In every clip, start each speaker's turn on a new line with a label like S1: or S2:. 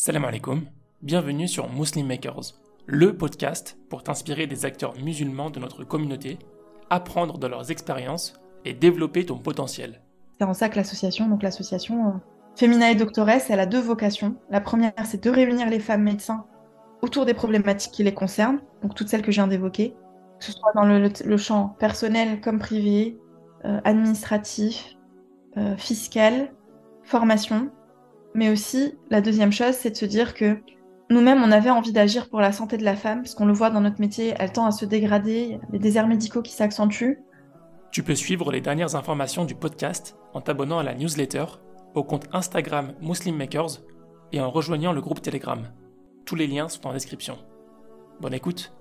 S1: Salam alaikum, bienvenue sur Muslim Makers, le podcast pour t'inspirer des acteurs musulmans de notre communauté, apprendre de leurs expériences et développer ton potentiel.
S2: C'est en ça que l'association Femina et Doctoress, elle a deux vocations. La première, c'est de réunir les femmes médecins autour des problématiques qui les concernent, donc toutes celles que je viens d'évoquer, que ce soit dans le champ personnel comme privé, administratif, fiscal, formation. Mais aussi, la deuxième chose, c'est de se dire que nous-mêmes, on avait envie d'agir pour la santé de la femme, parce qu'on le voit dans notre métier, elle tend à se dégrader, il y a des déserts médicaux qui s'accentuent.
S1: Tu peux suivre les dernières informations du podcast en t'abonnant à la newsletter, au compte Instagram Muslim Makers et en rejoignant le groupe Telegram. Tous les liens sont en description. Bonne écoute.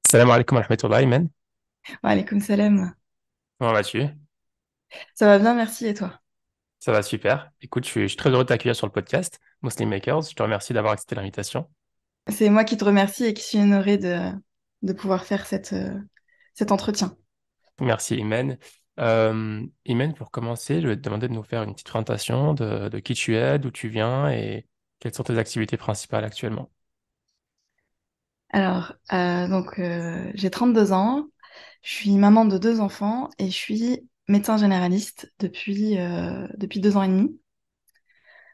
S1: Salam alaikum wa rahmatullahi, man.
S2: Wa alaykoum salam.
S1: Comment vas-tu?
S2: Ça va bien, merci, et toi?
S1: Ça va super. Écoute, je suis très heureux de t'accueillir sur le podcast Muslim Makers. Je te remercie d'avoir accepté l'invitation.
S2: C'est moi qui te remercie et qui suis honorée de pouvoir faire cet entretien.
S1: Merci, Imen. Imen, pour commencer, je vais te demander de nous faire une petite présentation de qui tu es, d'où tu viens et quelles sont tes activités principales actuellement.
S2: J'ai 32 ans, je suis maman de deux enfants et je suis médecin généraliste depuis 2 ans et demi.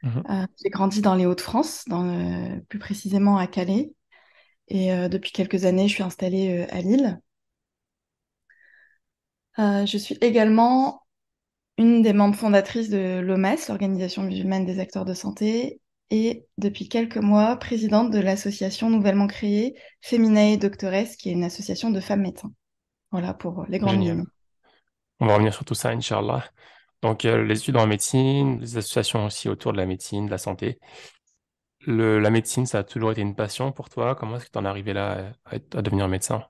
S1: Mhm.
S2: J'ai grandi dans les Hauts-de-France, plus précisément à Calais, et depuis quelques années, je suis installée à Lille. Je suis également une des membres fondatrices de l'OMS, l'Organisation musulmane des acteurs de santé, et depuis quelques mois, présidente de l'association nouvellement créée Feminae Doctores, qui est une association de femmes médecins. Voilà pour les grandes
S1: Génial.
S2: lignes.
S1: On va revenir sur tout ça, Inch'Allah. Donc, les études en médecine, les associations aussi autour de la médecine, de la santé. La médecine, ça a toujours été une passion pour toi. Comment est-ce que tu en es arrivé là à devenir médecin?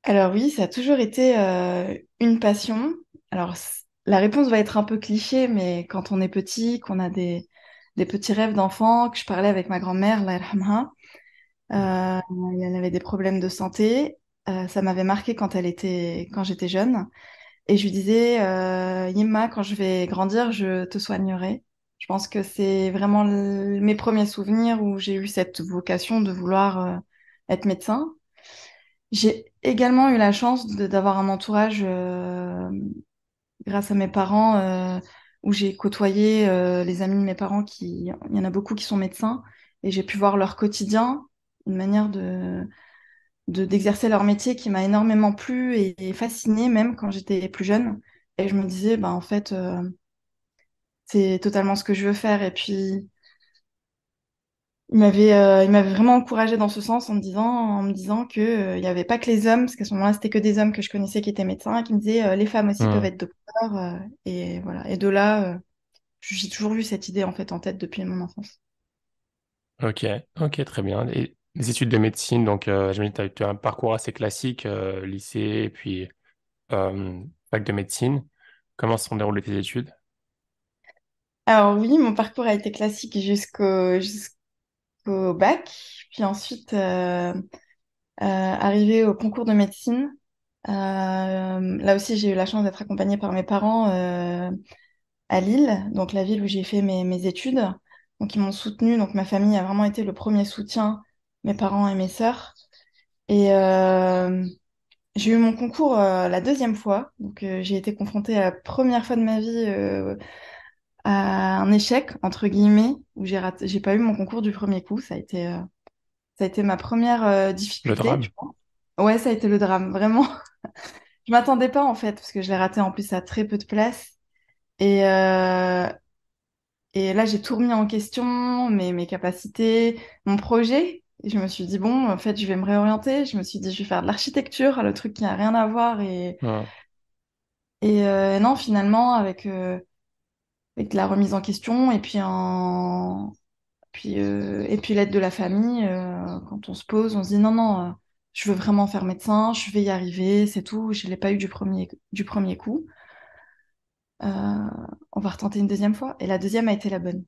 S2: Alors oui, ça a toujours été une passion. La réponse va être un peu cliché, mais quand on est petit, qu'on a des petits rêves d'enfant, que je parlais avec ma grand-mère, Allah yarhamha, euh, elle avait des problèmes de santé. Ça m'avait marqué quand j'étais jeune. Et je lui disais, Yimma, quand je vais grandir, je te soignerai. Je pense que c'est vraiment mes premiers souvenirs où j'ai eu cette vocation de vouloir être médecin. J'ai également eu la chance d'avoir un entourage grâce à mes parents où j'ai côtoyé les amis de mes parents il y en a beaucoup qui sont médecins et j'ai pu voir leur quotidien, une manière d'exercer leur métier qui m'a énormément plu et fascinée même quand j'étais plus jeune. Et je me disais, bah, en fait, c'est totalement ce que je veux faire. Et puis, il m'avait vraiment encouragée dans ce sens en me disant que, il n'y avait pas que les hommes, parce qu'à ce moment-là, c'était que des hommes que je connaissais qui étaient médecins, et qui me disaient, les femmes aussi peuvent
S1: Hmm.
S2: être docteurs. Et voilà. Et de là, j'ai toujours eu cette idée en fait en tête depuis mon enfance.
S1: Ok, ok, très bien. Et les études de médecine, donc j'imagine que tu as eu un parcours assez classique, lycée et puis fac de médecine. Comment se sont déroulées tes études?
S2: Alors oui, mon parcours a été classique jusqu'au bac, puis ensuite arrivé au concours de médecine. Là aussi, j'ai eu la chance d'être accompagnée par mes parents à Lille, donc la ville où j'ai fait mes études. Donc ils m'ont soutenue, donc ma famille a vraiment été le premier soutien, mes parents et mes sœurs. Et j'ai eu mon concours la deuxième fois, donc j'ai été confrontée à la première fois de ma vie à un échec, entre guillemets, où j'ai pas eu mon concours du premier coup. Ça a été ma première
S1: Le
S2: difficulté, je
S1: drame?
S2: pense. Ouais, ça a été le drame, vraiment. Je m'attendais pas en fait, parce que je l'ai raté en plus à très peu de place. Et, euh, et là, j'ai tout remis en question, mes capacités, mon projet. Et je me suis dit, bon, en fait, je vais me réorienter. Je me suis dit, je vais faire de l'architecture, le truc qui n'a rien à voir.
S1: Hmm.
S2: Et non, finalement, avec la remise en question et puis l'aide de la famille, quand on se pose, on se dit, non, non, je veux vraiment faire médecin, je vais y arriver, c'est tout. Je ne l'ai pas eu du premier coup. Euh, on va retenter une deuxième fois. Et la deuxième a été la bonne.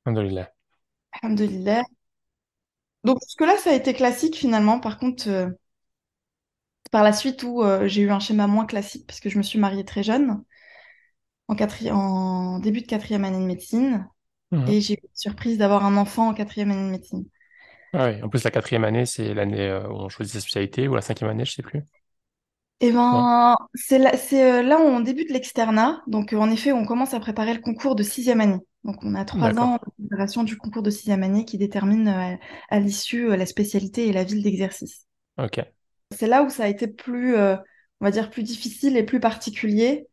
S1: Alhamdoulilah.
S2: Alhamdulillah. Donc jusque-là, ça a été classique finalement. Par contre, par la suite où j'ai eu un schéma moins classique parce que je me suis mariée très jeune. en début de quatrième année de médecine
S1: Mhm.
S2: et j'ai eu la surprise d'avoir un enfant en quatrième année de médecine.
S1: Ah oui, en plus, la quatrième année, c'est l'année où on choisit sa spécialité, ou la cinquième année, je sais plus.
S2: Et
S1: Non?
S2: ben, c'est là où on débute l'externat. Donc, en effet, on commence à préparer le concours de sixième année. Donc, on a 3 ans
S1: D'accord.
S2: de préparation du concours de sixième année qui détermine à l'issue la spécialité et la ville d'exercice.
S1: Ok.
S2: C'est là où ça a été plus, on va dire, plus difficile et plus particulier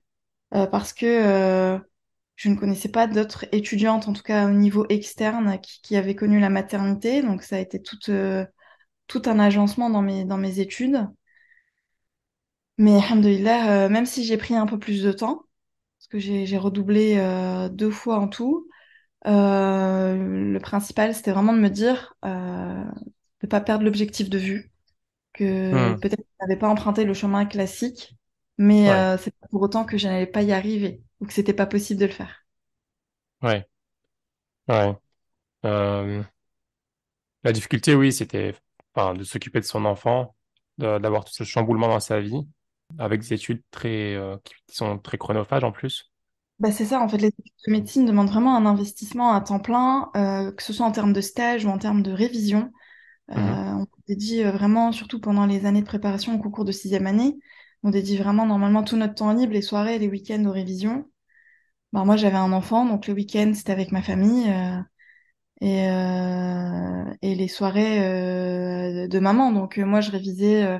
S2: parce que je ne connaissais pas d'autres étudiantes, en tout cas au niveau externe, qui avaient connu la maternité. Donc, ça a été tout un agencement dans mes études. Mais, alhamdoulilah, même si j'ai pris un peu plus de temps, parce que j'ai redoublé 2 fois en tout. Le principal, c'était vraiment de me dire de ne pas perdre l'objectif de vue, que
S1: Hmm.
S2: peut-être que je n'avais pas emprunté le chemin classique, mais
S1: Ouais.
S2: c'est pas pour autant que je n'allais pas y arriver ou que c'était pas possible de le faire.
S1: Ouais. Ouais. Euh, la difficulté, oui, c'était enfin, de s'occuper de son enfant, d'avoir tout ce chamboulement dans sa vie, avec des études qui sont très chronophages en plus.
S2: Bah, c'est ça, en fait, les études de médecine demandent vraiment un investissement à temps plein, que ce soit en termes de stage ou en termes de révision.
S1: Mhm.
S2: On dédie vraiment, surtout pendant les années de préparation au concours de sixième année, on dédie vraiment normalement tout notre temps libre, les soirées et les week-ends aux révisions. Bah, moi, j'avais un enfant, donc le week-end, c'était avec ma famille et les soirées de maman. Donc, moi, je révisais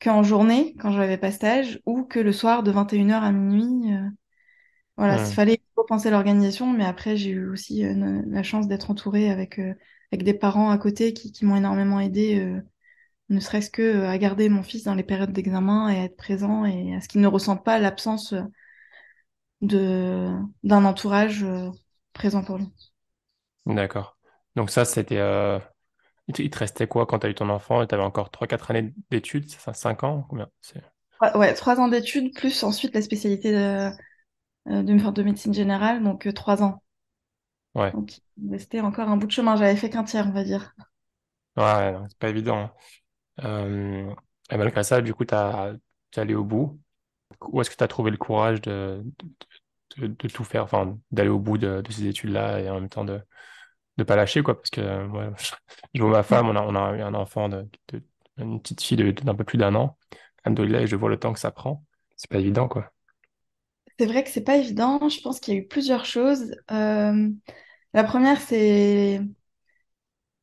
S2: qu'en journée, quand je n'avais pas stage, ou que le soir de 21 h à minuit. Voilà, il
S1: Hmm.
S2: fallait repenser l'organisation, mais après, j'ai eu aussi la chance d'être entourée avec des parents à côté qui m'ont énormément aidée, ne serait-ce que à garder mon fils dans les périodes d'examen et à être présent et à ce qu'il ne ressente pas l'absence d'un entourage présent pour lui.
S1: D'accord. Donc ça, c'était... il te restait quoi quand tu as eu ton enfant et tu avais encore 3 4 années d'études, c'est ça, 5 ans? Combien?
S2: Ouais, ouais, 3 ans d'études, plus ensuite la spécialité de médecine générale, donc 3 ans.
S1: Ouais.
S2: Donc il me restait encore un bout de chemin, j'avais fait qu'un tiers, on va dire.
S1: Ouais, non, c'est pas évident, hein. Et malgré ça, du coup, t'es allé au bout. Où est-ce que tu as trouvé le courage de tout faire, enfin, d'aller au bout de ces études-là et en même temps de pas lâcher, quoi, parce que ouais, je vois ma femme, on a eu un enfant une petite fille d'un peu plus d'1 an. Alhamdoulilah, et je vois le temps que ça prend. C'est pas évident, quoi.
S2: C'est vrai que c'est pas évident, je pense qu'il y a eu plusieurs choses. La première, c'est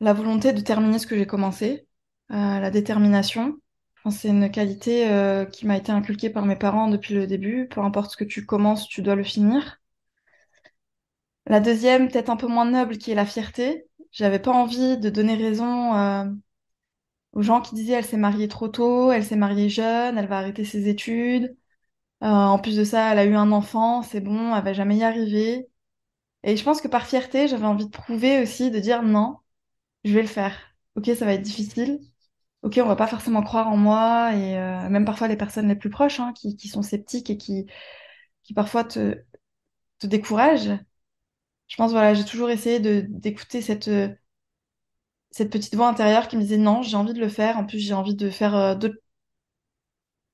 S2: la volonté de terminer ce que j'ai commencé, la détermination. Je pense que c'est une qualité qui m'a été inculquée par mes parents depuis le début. Peu importe ce que tu commences, tu dois le finir. La deuxième, peut-être un peu moins noble, qui est la fierté. J'avais pas envie de donner raison aux gens qui disaient elle s'est mariée trop tôt, elle s'est mariée jeune, elle va arrêter ses études. En plus de ça, elle a eu un enfant, c'est bon, elle va jamais y arriver. Et je pense que par fierté, j'avais envie de prouver aussi, de dire non, je vais le faire. Ok, ça va être difficile. Ok, on va pas forcément croire en moi et même parfois les personnes les plus proches hein, qui sont sceptiques et qui parfois te découragent. Je pense voilà, j'ai toujours essayé de d'écouter cette petite voix intérieure qui me disait non, j'ai envie de le faire. En plus, j'ai envie de faire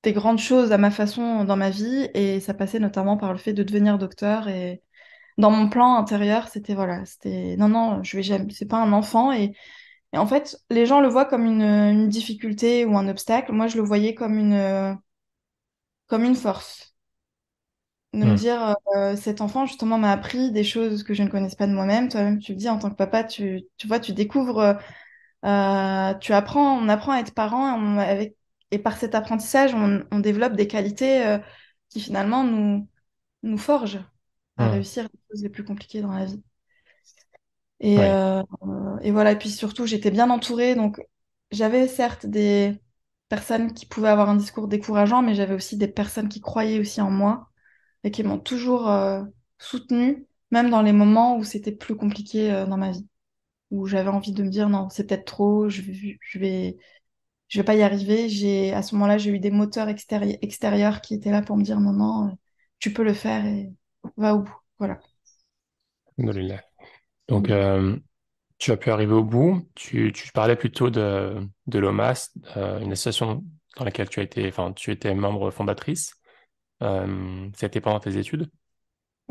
S2: des grandes choses à ma façon dans ma vie et ça passait notamment par le fait de devenir docteur et dans mon plan intérieur, c'était voilà, c'était non non, je vais jamais, c'est pas un enfant et en fait, les gens le voient comme une difficulté ou un obstacle. Moi, je le voyais comme une force. De me
S1: Hmm.
S2: dire, cet enfant, justement, m'a appris des choses que je ne connaissais pas de moi-même. Toi-même, tu le dis, en tant que papa, tu vois, tu découvres, tu apprends, on apprend à être parent et par cet apprentissage, on développe des qualités, qui finalement nous forgent à
S1: Hmm.
S2: réussir les choses les plus compliquées dans la vie. Et,
S1: Oui.
S2: euh, et voilà, et puis surtout, j'étais bien entourée, donc j'avais certes des personnes qui pouvaient avoir un discours décourageant, mais j'avais aussi des personnes qui croyaient aussi en moi et qui m'ont toujours soutenue, même dans les moments où c'était plus compliqué dans ma vie, où j'avais envie de me dire non, c'est peut-être trop, je vais pas y arriver. À ce moment-là, j'ai eu des moteurs extérieurs qui étaient là pour me dire non, non, tu peux le faire et va au bout. Voilà.
S1: Alhamdoulilah. Donc, tu as pu arriver au bout. Tu parlais plutôt de l'OMAS, une association dans laquelle tu étais membre fondatrice. C'était pendant tes études.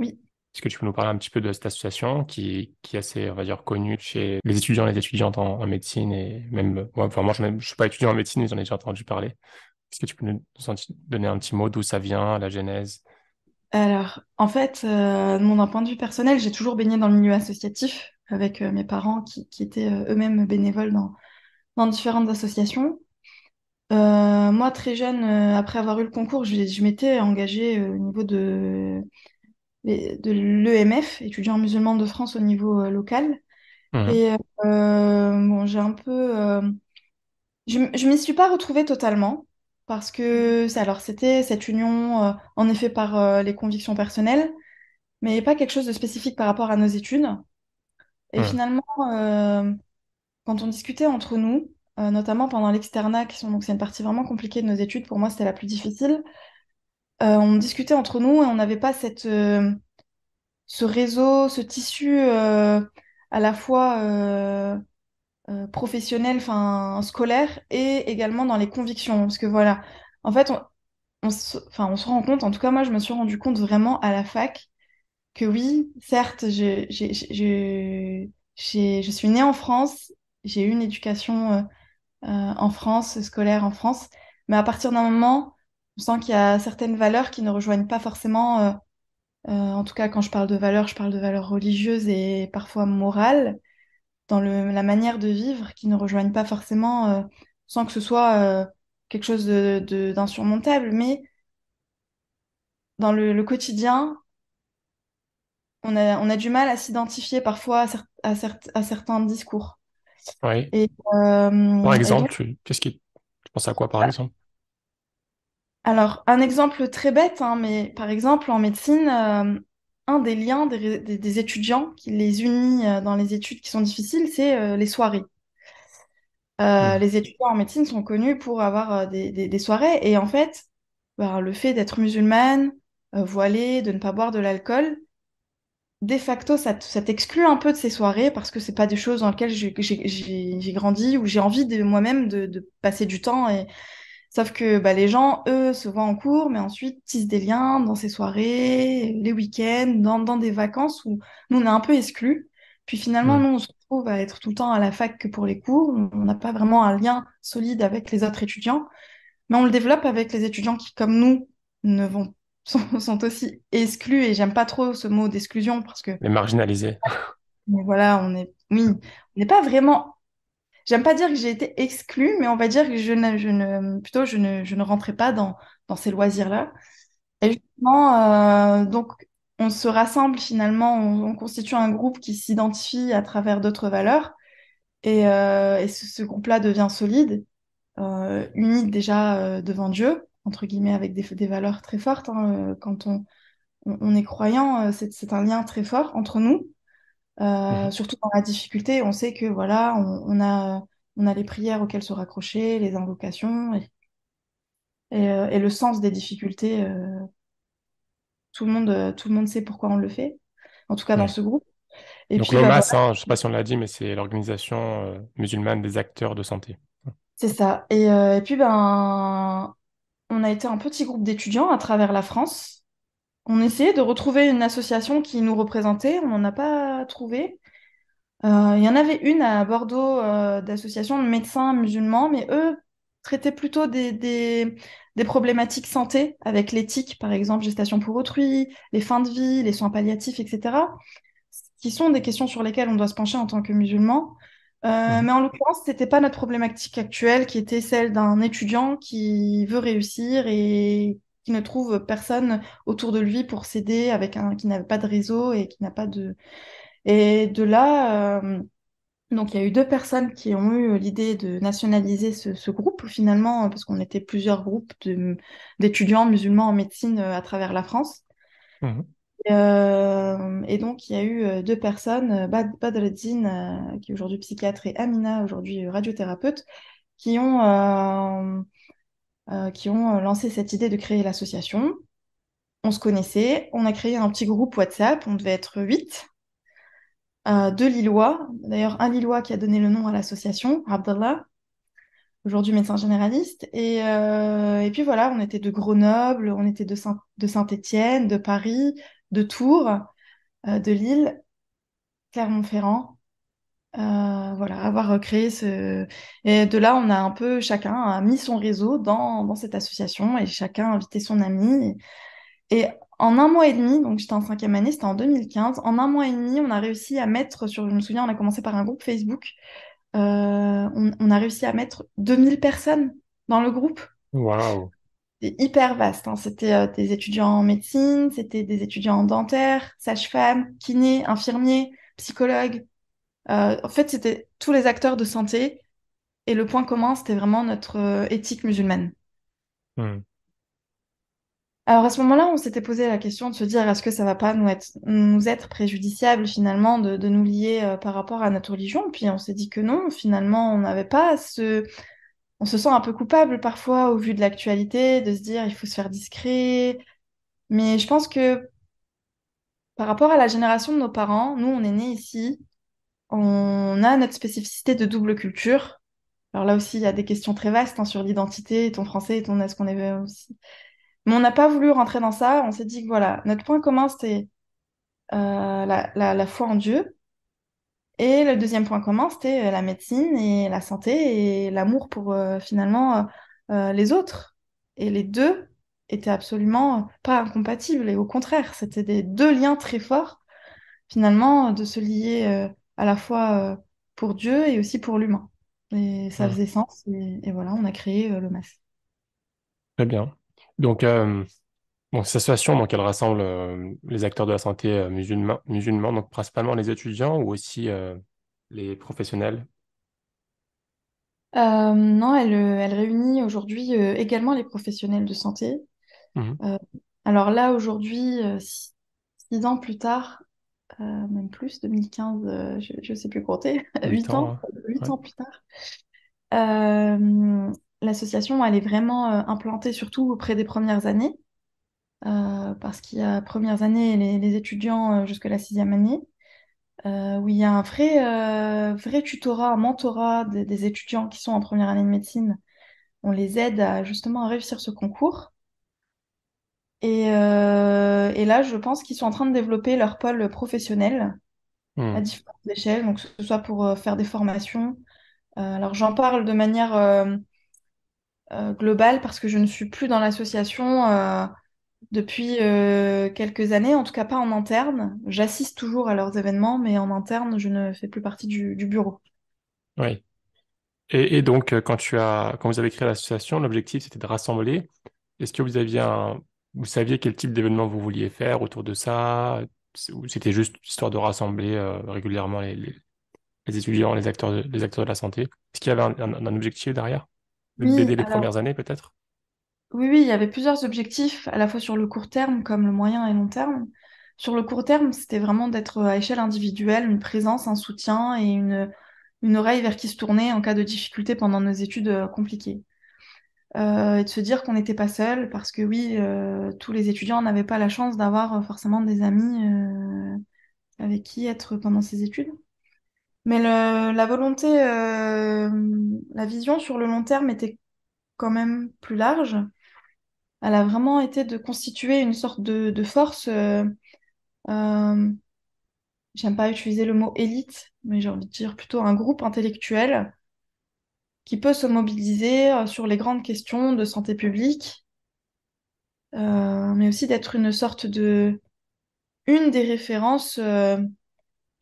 S2: Oui.
S1: Est-ce que tu peux nous parler un petit peu de cette association qui est assez, on va dire, connue chez les étudiants et les étudiantes en médecine et même, enfin, moi, je suis pas étudiant en médecine, mais j'en ai déjà entendu parler. Est-ce que tu peux donner un petit mot d'où ça vient, la genèse?
S2: Alors, en fait, mon point de vue personnel, j'ai toujours baigné dans le milieu associatif avec mes parents qui étaient eux-mêmes bénévoles dans différentes associations. Moi, très jeune, après avoir eu le concours, je m'étais engagée au niveau de l'EMF, étudiants musulmans de France au niveau local.
S1: Mhm.
S2: Et bon, j'ai un peu... je m'y suis pas retrouvée totalement parce que alors c'était cette union en effet par les convictions personnelles, mais pas quelque chose de spécifique par rapport à nos études. Et
S1: Mhm.
S2: finalement, quand on discutait entre nous, notamment pendant l'externat, donc c'est une partie vraiment compliquée de nos études, pour moi c'était la plus difficile, on discutait entre nous et on n'avait pas ce réseau, ce tissu à la fois professionnel, enfin scolaire, et également dans les convictions. Parce que voilà, en fait, enfin, on se rend compte, en tout cas moi je me suis rendu compte vraiment à la fac, que oui, certes, je suis née en France, j'ai eu une éducation en France, scolaire en France, mais à partir d'un moment, on sent qu'il y a certaines valeurs qui ne rejoignent pas forcément, en tout cas quand je parle de valeurs religieuses et parfois morales, dans la manière de vivre, qui ne rejoignent pas forcément, sans que ce soit quelque chose d'insurmontable, mais dans le quotidien, on a du mal à s'identifier parfois à certains discours.
S1: Oui.
S2: Et,
S1: Par
S2: et
S1: exemple,
S2: donc,
S1: tu penses à quoi, par exemple?
S2: alors, un exemple très bête, hein, mais par exemple, en médecine, un des liens des étudiants qui les unit dans les études qui sont difficiles, c'est les soirées.
S1: Mhm.
S2: Les étudiants en médecine sont connus pour avoir des soirées, et en fait, ben, le fait d'être musulmane, voilée, de ne pas boire de l'alcool, de facto, ça t'exclut un peu de ces soirées parce que c'est pas des choses dans lesquelles j'ai grandi ou j'ai envie de moi-même de passer du temps. Sauf que bah, les gens, eux, se voient en cours, mais ensuite tissent des liens dans ces soirées, les week-ends, dans des vacances où nous, on est un peu exclus. Puis finalement,
S1: Mhm.
S2: nous, on se retrouve à être tout le temps à la fac que pour les cours. On n'a pas vraiment un lien solide avec les autres étudiants, mais on le développe avec les étudiants qui, comme nous, ne vont sont aussi exclus. Et j'aime pas trop ce mot d'exclusion parce que
S1: Les marginalisés.
S2: mais voilà, oui, on n'est pas vraiment. J'aime pas dire que j'ai été exclue, mais on va dire que plutôt, je ne rentrais pas dans ces loisirs-là. Et justement, donc, on se rassemble finalement, on constitue un groupe qui s'identifie à travers d'autres valeurs. Et ce groupe-là devient solide, uni déjà devant Dieu, entre guillemets, avec des valeurs très fortes, hein. Quand on est croyant, c'est un lien très fort entre nous.
S1: Mhm.
S2: Surtout dans la difficulté, on sait que voilà, on a les prières auxquelles se raccrocher, les invocations et le sens des difficultés. Tout le monde sait pourquoi on le fait, en tout cas dans
S1: Ouais.
S2: ce groupe. Et
S1: Donc
S2: puis bah, voilà,
S1: l'OMAS, hein, je sais pas si on l'a dit, mais c'est l'organisation musulmane des acteurs de santé.
S2: c'est ça. Et puis ben, on a été un petit groupe d'étudiants à travers la France. On essayait de retrouver une association qui nous représentait, on n'en a pas trouvé. Il y en avait une à Bordeaux d'association de médecins musulmans, mais eux traitaient plutôt des problématiques santé avec l'éthique, par exemple, gestation pour autrui, les fins de vie, les soins palliatifs, etc., qui sont des questions sur lesquelles on doit se pencher en tant que musulman.
S1: Mhm.
S2: Mais en l'occurrence, c'était pas notre problématique actuelle, qui était celle d'un étudiant qui veut réussir et qui ne trouve personne autour de lui pour s'aider, qui n'avait pas de réseau et qui n'a pas de... Et de là, donc, il y a eu deux personnes qui ont eu l'idée de nationaliser ce groupe, finalement, parce qu'on était plusieurs groupes d'étudiants musulmans en médecine à travers la France.
S1: Mhm.
S2: Et donc, il y a eu deux personnes, Badreddine, qui est aujourd'hui psychiatre, et Amina, aujourd'hui radiothérapeute, qui ont lancé cette idée de créer l'association. On se connaissait, on a créé un petit groupe WhatsApp, on devait être 8, deux Lillois, d'ailleurs un Lillois qui a donné le nom à l'association, Abdallah, aujourd'hui médecin généraliste. Et puis voilà, on était de Grenoble, on était de Saint-Étienne, de Paris, de Tours, de Lille, Clermont-Ferrand. Voilà, avoir créé ce... Et de là, on a un peu, chacun a mis son réseau dans cette association et chacun a invité son ami. Et en un mois et demi, donc j'étais en cinquième année, c'était en 2015, en un mois et demi, on a réussi à mettre sur, je me souviens, on a commencé par un groupe Facebook, on a réussi à mettre 2000 personnes dans le groupe.
S1: Waouh.
S2: C'était hyper vaste, hein. C'était des étudiants en médecine, c'était des étudiants en dentaire, sages-femmes, kinés, infirmiers, psychologues. En fait, c'était tous les acteurs de santé. Et le point commun, c'était vraiment notre éthique musulmane.
S1: Hmm.
S2: Alors à ce moment-là, on s'était posé la question de se dire, est-ce que ça va pas nous être préjudiciable finalement de nous lier par rapport à notre religion? Puis on s'est dit que non, finalement, on n'avait pas ce... On se sent un peu coupable parfois au vu de l'actualité, de se dire, il faut se faire discret. Mais je pense que par rapport à la génération de nos parents, nous, on est nés ici, on a notre spécificité de double culture. Alors là aussi, il y a des questions très vastes hein, sur l'identité, ton français, et ton est-ce qu'on est aussi. Mais on n'a pas voulu rentrer dans ça. On s'est dit que voilà, notre point commun, c'était la foi en Dieu. Et le deuxième point commun, c'était la médecine et la santé et l'amour pour finalement les autres. Et les deux étaient absolument pas incompatibles. Et au contraire, c'était des deux liens très forts, finalement, de se lier à la fois pour Dieu et aussi pour l'humain. Et ça
S1: Hmm.
S2: faisait sens. Et voilà, on a créé le MAS.
S1: Très bien. Donc, bon, cette association, donc, elle rassemble les acteurs de la santé musulmans, donc principalement les étudiants ou aussi les professionnels.
S2: Non, elle réunit aujourd'hui également les professionnels de santé.
S1: Mhm.
S2: Euh, alors là, aujourd'hui, 6 ans plus tard, même plus, 2015, je ne sais plus compter,
S1: Huit
S2: 8
S1: ans,
S2: ans,
S1: hein.
S2: huit
S1: Ouais.
S2: ans plus tard, euh, l'association, elle est vraiment implantée surtout auprès des premières années, parce qu'il y a premières années, les étudiants jusqu'à la sixième année, où il y a un vrai tutorat, un mentorat des étudiants qui sont en première année de médecine. On les aide à justement à réussir ce concours. Et là, je pense qu'ils sont en train de développer leur pôle professionnel à
S1: Hmm.
S2: différentes échelles, donc que ce soit pour faire des formations. Alors j'en parle de manière globale parce que je ne suis plus dans l'association depuis quelques années, en tout cas pas en interne. J'assiste toujours à leurs événements, mais en interne, je ne fais plus partie du bureau.
S1: Oui. Et donc, quand vous avez créé l'association, l'objectif c'était de rassembler. Est-ce que vous saviez quel type d'événement vous vouliez faire autour de ça? Ou c'était juste histoire de rassembler régulièrement les étudiants, les acteurs de la santé? Est-ce qu'il y avait un objectif derrière?
S2: Oui,
S1: D'aider les
S2: alors
S1: premières années peut-être?
S2: oui, oui, il y avait plusieurs objectifs, à la fois sur le court terme comme le moyen et long terme. Sur le court terme, c'était vraiment d'être à échelle individuelle, une présence, un soutien et une oreille vers qui se tourner en cas de difficulté pendant nos études compliquées. Et de se dire qu'on n'était pas seul, parce que oui, tous les étudiants n'avaient pas la chance d'avoir forcément des amis avec qui être pendant ces études. Mais la volonté, la vision sur le long terme était quand même plus large. Elle a vraiment été de constituer une sorte de force. Euh, J'aime pas utiliser le mot élite, mais j'ai envie de dire plutôt un groupe intellectuel qui peut se mobiliser sur les grandes questions de santé publique, mais aussi d'être une sorte une des références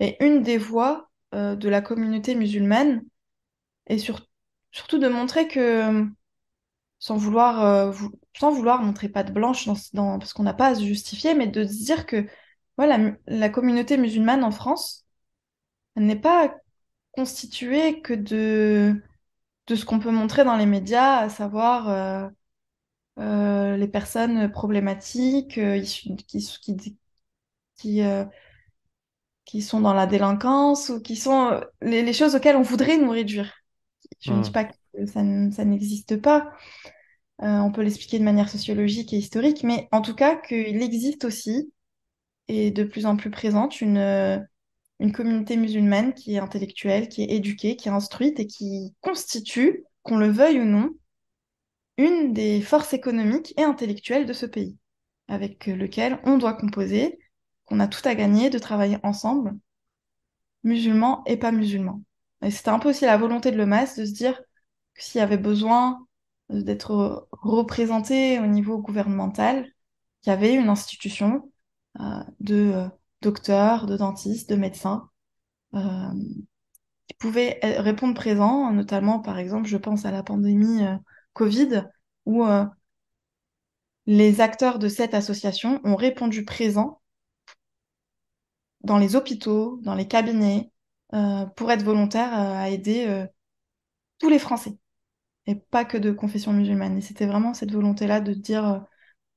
S2: et une des voix de la communauté musulmane, et surtout de montrer que, sans vouloir montrer patte blanche parce qu'on n'a pas à se justifier, mais de se dire que voilà, la communauté musulmane en France, elle n'est pas constituée que de ce qu'on peut montrer dans les médias, à savoir les personnes problématiques qui, euh, qui sont dans la délinquance ou qui sont les choses auxquelles on voudrait nous réduire. Je ne dis
S1: Hmm.
S2: pas que ça n'existe pas, on peut l'expliquer de manière sociologique et historique, mais en tout cas qu'il existe aussi, et de plus en plus présente, une communauté musulmane qui est intellectuelle, qui est éduquée, qui est instruite et qui constitue, qu'on le veuille ou non, une des forces économiques et intellectuelles de ce pays, avec lequel on doit composer. qu'on a tout à gagner de travailler ensemble, musulmans et pas musulmans. Et c'était un peu aussi la volonté de l'EMAS de se dire que s'il y avait besoin d'être représenté au niveau gouvernemental, qu'il y avait une institution de docteurs, de dentistes, de médecins euh, qui pouvaient répondre présents, notamment par exemple, je pense à la pandémie Covid, où les acteurs de cette association ont répondu présents dans les hôpitaux, dans les cabinets, pour être volontaires à aider tous les Français, et pas que de confession musulmane. Et c'était vraiment cette volonté-là de dire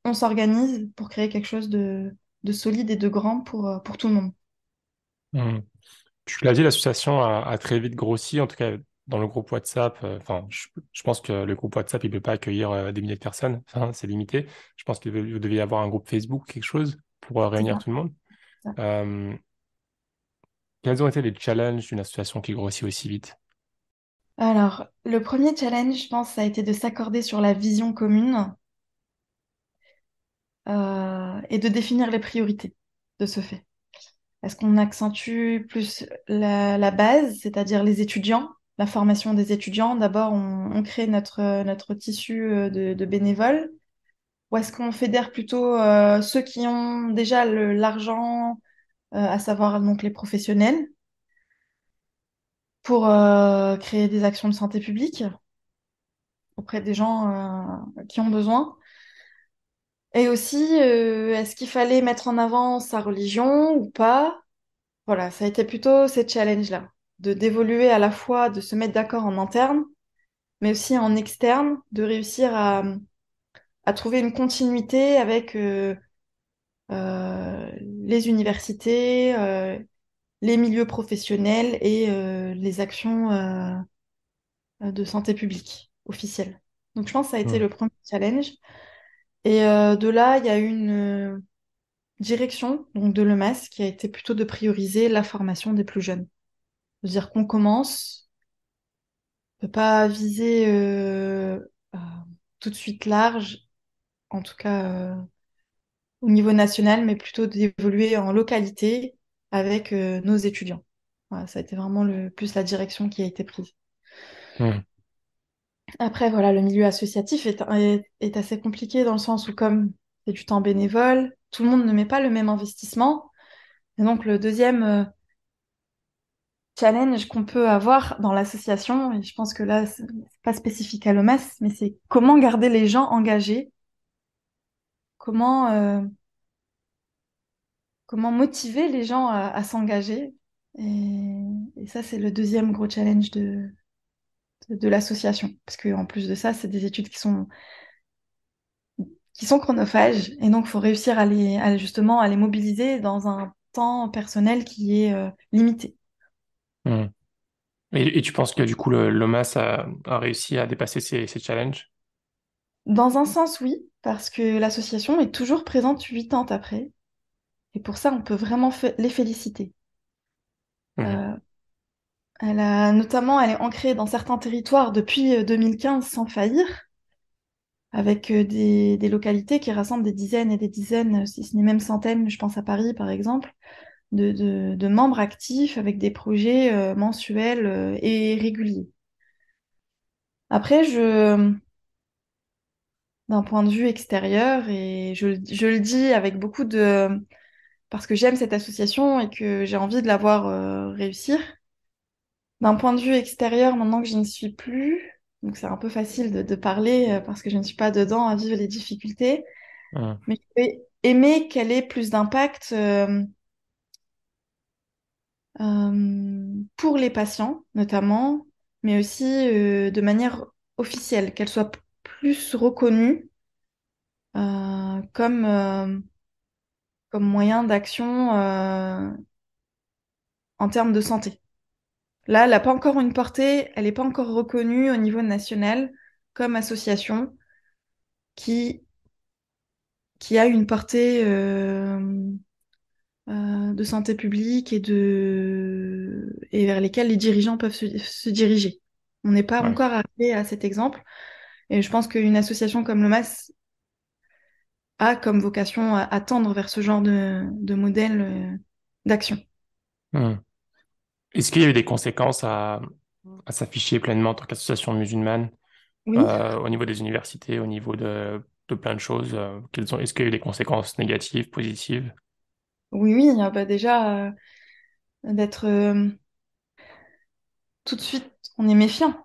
S2: on s'organise pour créer quelque chose de solide et de grand pour tout le monde.
S1: Hmm. Tu l'as dit, l'association a très vite grossi, en tout cas dans le groupe WhatsApp. Enfin, je pense que le groupe WhatsApp, il ne peut pas accueillir des milliers de personnes. Enfin, c'est limité. Je pense que vous deviez avoir un groupe Facebook, quelque chose, pour
S2: C'est
S1: réunir
S2: ça.
S1: tout le monde.
S2: Ça.
S1: Euh, Quels ont été les challenges d'une association qui grossit aussi vite?
S2: Alors, le premier challenge, je pense, ça a été de s'accorder sur la vision commune et de définir les priorités de ce fait. Est-ce qu'on accentue plus la base, c'est-à-dire les étudiants, la formation des étudiants? D'abord, on crée notre tissu de bénévoles. Ou est-ce qu'on fédère plutôt ceux qui ont déjà l'argent, à savoir donc les professionnels, pour créer des actions de santé publique auprès des gens qui ont besoin? Et aussi, est-ce qu'il fallait mettre en avant sa religion ou pas? Voilà, ça a été plutôt ces challenges-là, de d'évoluer à la fois, de se mettre d'accord en interne, mais aussi en externe, de réussir à trouver une continuité avec les universités, les milieux professionnels et les actions de santé publique officielles. Donc je pense que ça a été
S1: Hmm.
S2: le premier challenge. Et de là, il y a eu une direction donc de l'EMAS qui a été plutôt de prioriser la formation des plus jeunes. C'est-à-dire qu'on commence, on peut pas viser euh, tout de suite large, en tout cas au niveau national, mais plutôt d'évoluer en localité avec nos étudiants. Voilà, ça a été vraiment plus la direction qui a été prise.
S1: Hmm.
S2: Après, voilà, le milieu associatif est assez compliqué dans le sens où comme c'est du temps bénévole, tout le monde ne met pas le même investissement. Et donc le deuxième challenge qu'on peut avoir dans l'association, et je pense que là, c'est pas spécifique à l'OMAS, mais c'est comment garder les gens engagés, comment, comment motiver les gens à s'engager. Et ça, c'est le deuxième gros challenge de l'association. Parce qu'en plus de ça, c'est des études qui sont chronophages, et donc il faut réussir justement à les mobiliser dans un temps personnel qui est limité.
S1: Hmm. Et tu penses que du coup, l'OMAS a réussi à dépasser ces challenges?
S2: Dans un sens, oui, parce que l'association est toujours présente 8 ans après. Et pour ça, on peut vraiment les féliciter.
S1: Hmm.
S2: Euh, elle est ancrée dans certains territoires depuis 2015 sans faillir, avec des localités qui rassemblent des dizaines et des dizaines, si ce n'est même centaines, je pense à Paris par exemple, de membres actifs avec des projets mensuels et réguliers. Après, d'un point de vue extérieur, et je le dis avec beaucoup de... parce que j'aime cette association et que j'ai envie de la voir réussir. D'un point de vue extérieur, maintenant que je n'y suis plus, donc c'est un peu facile de parler parce que je ne suis pas dedans à vivre les difficultés,
S1: Hmm.
S2: mais j'aurais aimé qu'elle ait plus d'impact pour les patients, notamment, mais aussi de manière officielle, qu'elle soit plus reconnue comme moyen d'action en termes de santé. Là, elle n'a pas encore une portée, elle n'est pas encore reconnue au niveau national comme association qui, qui a une portée de santé publique et vers lesquelles les dirigeants peuvent se diriger. On n'est pas
S1: Ouais.
S2: encore arrivé à cet exemple. Et je pense qu'une association comme le MAS a comme vocation à tendre vers ce genre de modèle d'action.
S1: Hmm. Est-ce qu'il y a eu des conséquences à s'afficher pleinement en tant qu'association musulmane
S2: Oui,
S1: au niveau des universités, au niveau de plein de choses? Est-ce qu'il y a eu des conséquences négatives, positives?
S2: oui, oui, bah déjà d'être tout de suite, on est méfiant.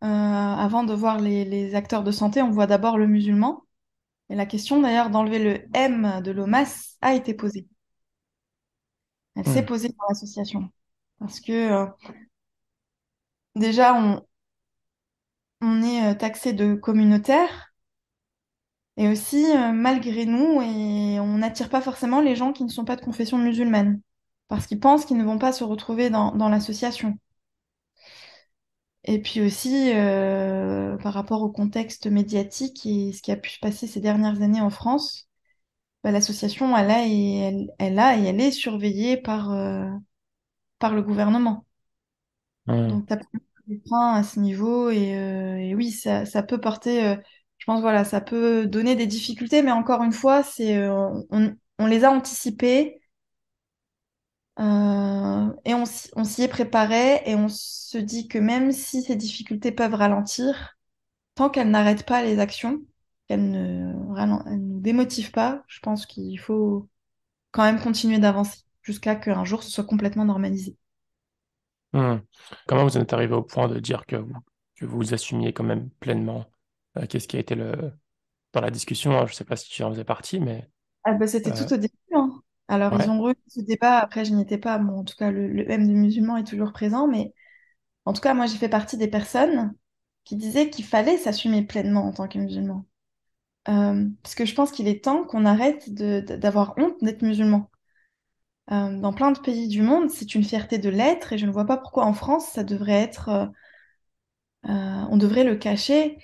S2: Avant de voir les acteurs de santé, on voit d'abord le musulman. Et la question d'ailleurs d'enlever le M de l'OMAS a été posée. Elle s'est
S1: Hmm.
S2: posée dans l'association. Parce que déjà, on est taxé de communautaire. Et aussi, malgré nous, et on n'attire pas forcément les gens qui ne sont pas de confession musulmane. Parce qu'ils pensent qu'ils ne vont pas se retrouver dans l'association. Et puis aussi, par rapport au contexte médiatique et ce qui a pu se passer ces dernières années en France, bah, l'association, elle est surveillée par le gouvernement.
S1: Hmm.
S2: Donc, tu as des freins à ce niveau et oui, ça peut porter, je pense, voilà, ça peut donner des difficultés, mais encore une fois, on les a anticipées et on s'y est préparé et on se dit que même si ces difficultés peuvent ralentir, tant qu'elles n'arrêtent pas les actions, elles ne démotivent pas, je pense qu'il faut quand même continuer d'avancer jusqu'à qu'un jour ce soit complètement normalisé.
S1: Hmm. Comment vous en êtes arrivé au point de dire que vous assumiez quand même pleinement? Qu'est-ce qui a été dans la discussion? Hein, je ne sais pas si tu en faisais partie, mais
S2: Ah bah, c'était
S1: euh,
S2: tout au début, hein. Alors, ils
S1: ouais.
S2: ont eu ce débat, après, je n'y étais pas. Bon, en tout cas, le M du musulman est toujours présent, mais en tout cas, moi, j'ai fait partie des personnes qui disaient qu'il fallait s'assumer pleinement en tant que musulman. Parce que je pense qu'il est temps qu'on arrête d'avoir honte d'être musulman. Dans plein de pays du monde, c'est une fierté de l'être, et je ne vois pas pourquoi en France, ça devrait être, on devrait le cacher.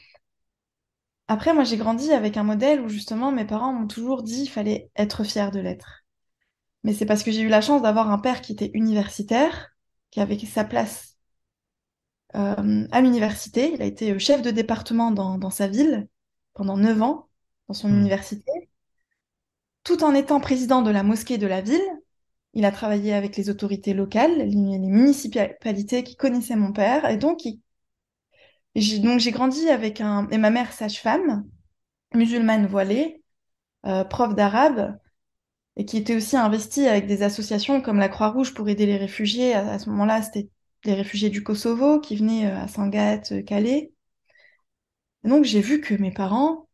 S2: Après, moi, j'ai grandi avec un modèle où justement, mes parents m'ont toujours dit qu'il fallait être fier de l'être. Mais c'est parce que j'ai eu la chance d'avoir un père qui était universitaire, qui avait sa place à l'université. Il a été chef de département dans sa ville pendant 9 ans, dans son
S1: Hmm.
S2: université. Tout en étant président de la mosquée de la ville, il a travaillé avec les autorités locales, les municipalités qui connaissaient mon père. Et donc j'ai grandi avec un... Et ma mère, sage-femme, musulmane voilée, prof d'arabe, et qui était aussi investi avec des associations comme la Croix-Rouge pour aider les réfugiés. À ce moment-là, c'était les réfugiés du Kosovo qui venaient à Sangatte, Calais. Et donc j'ai vu que mes parents,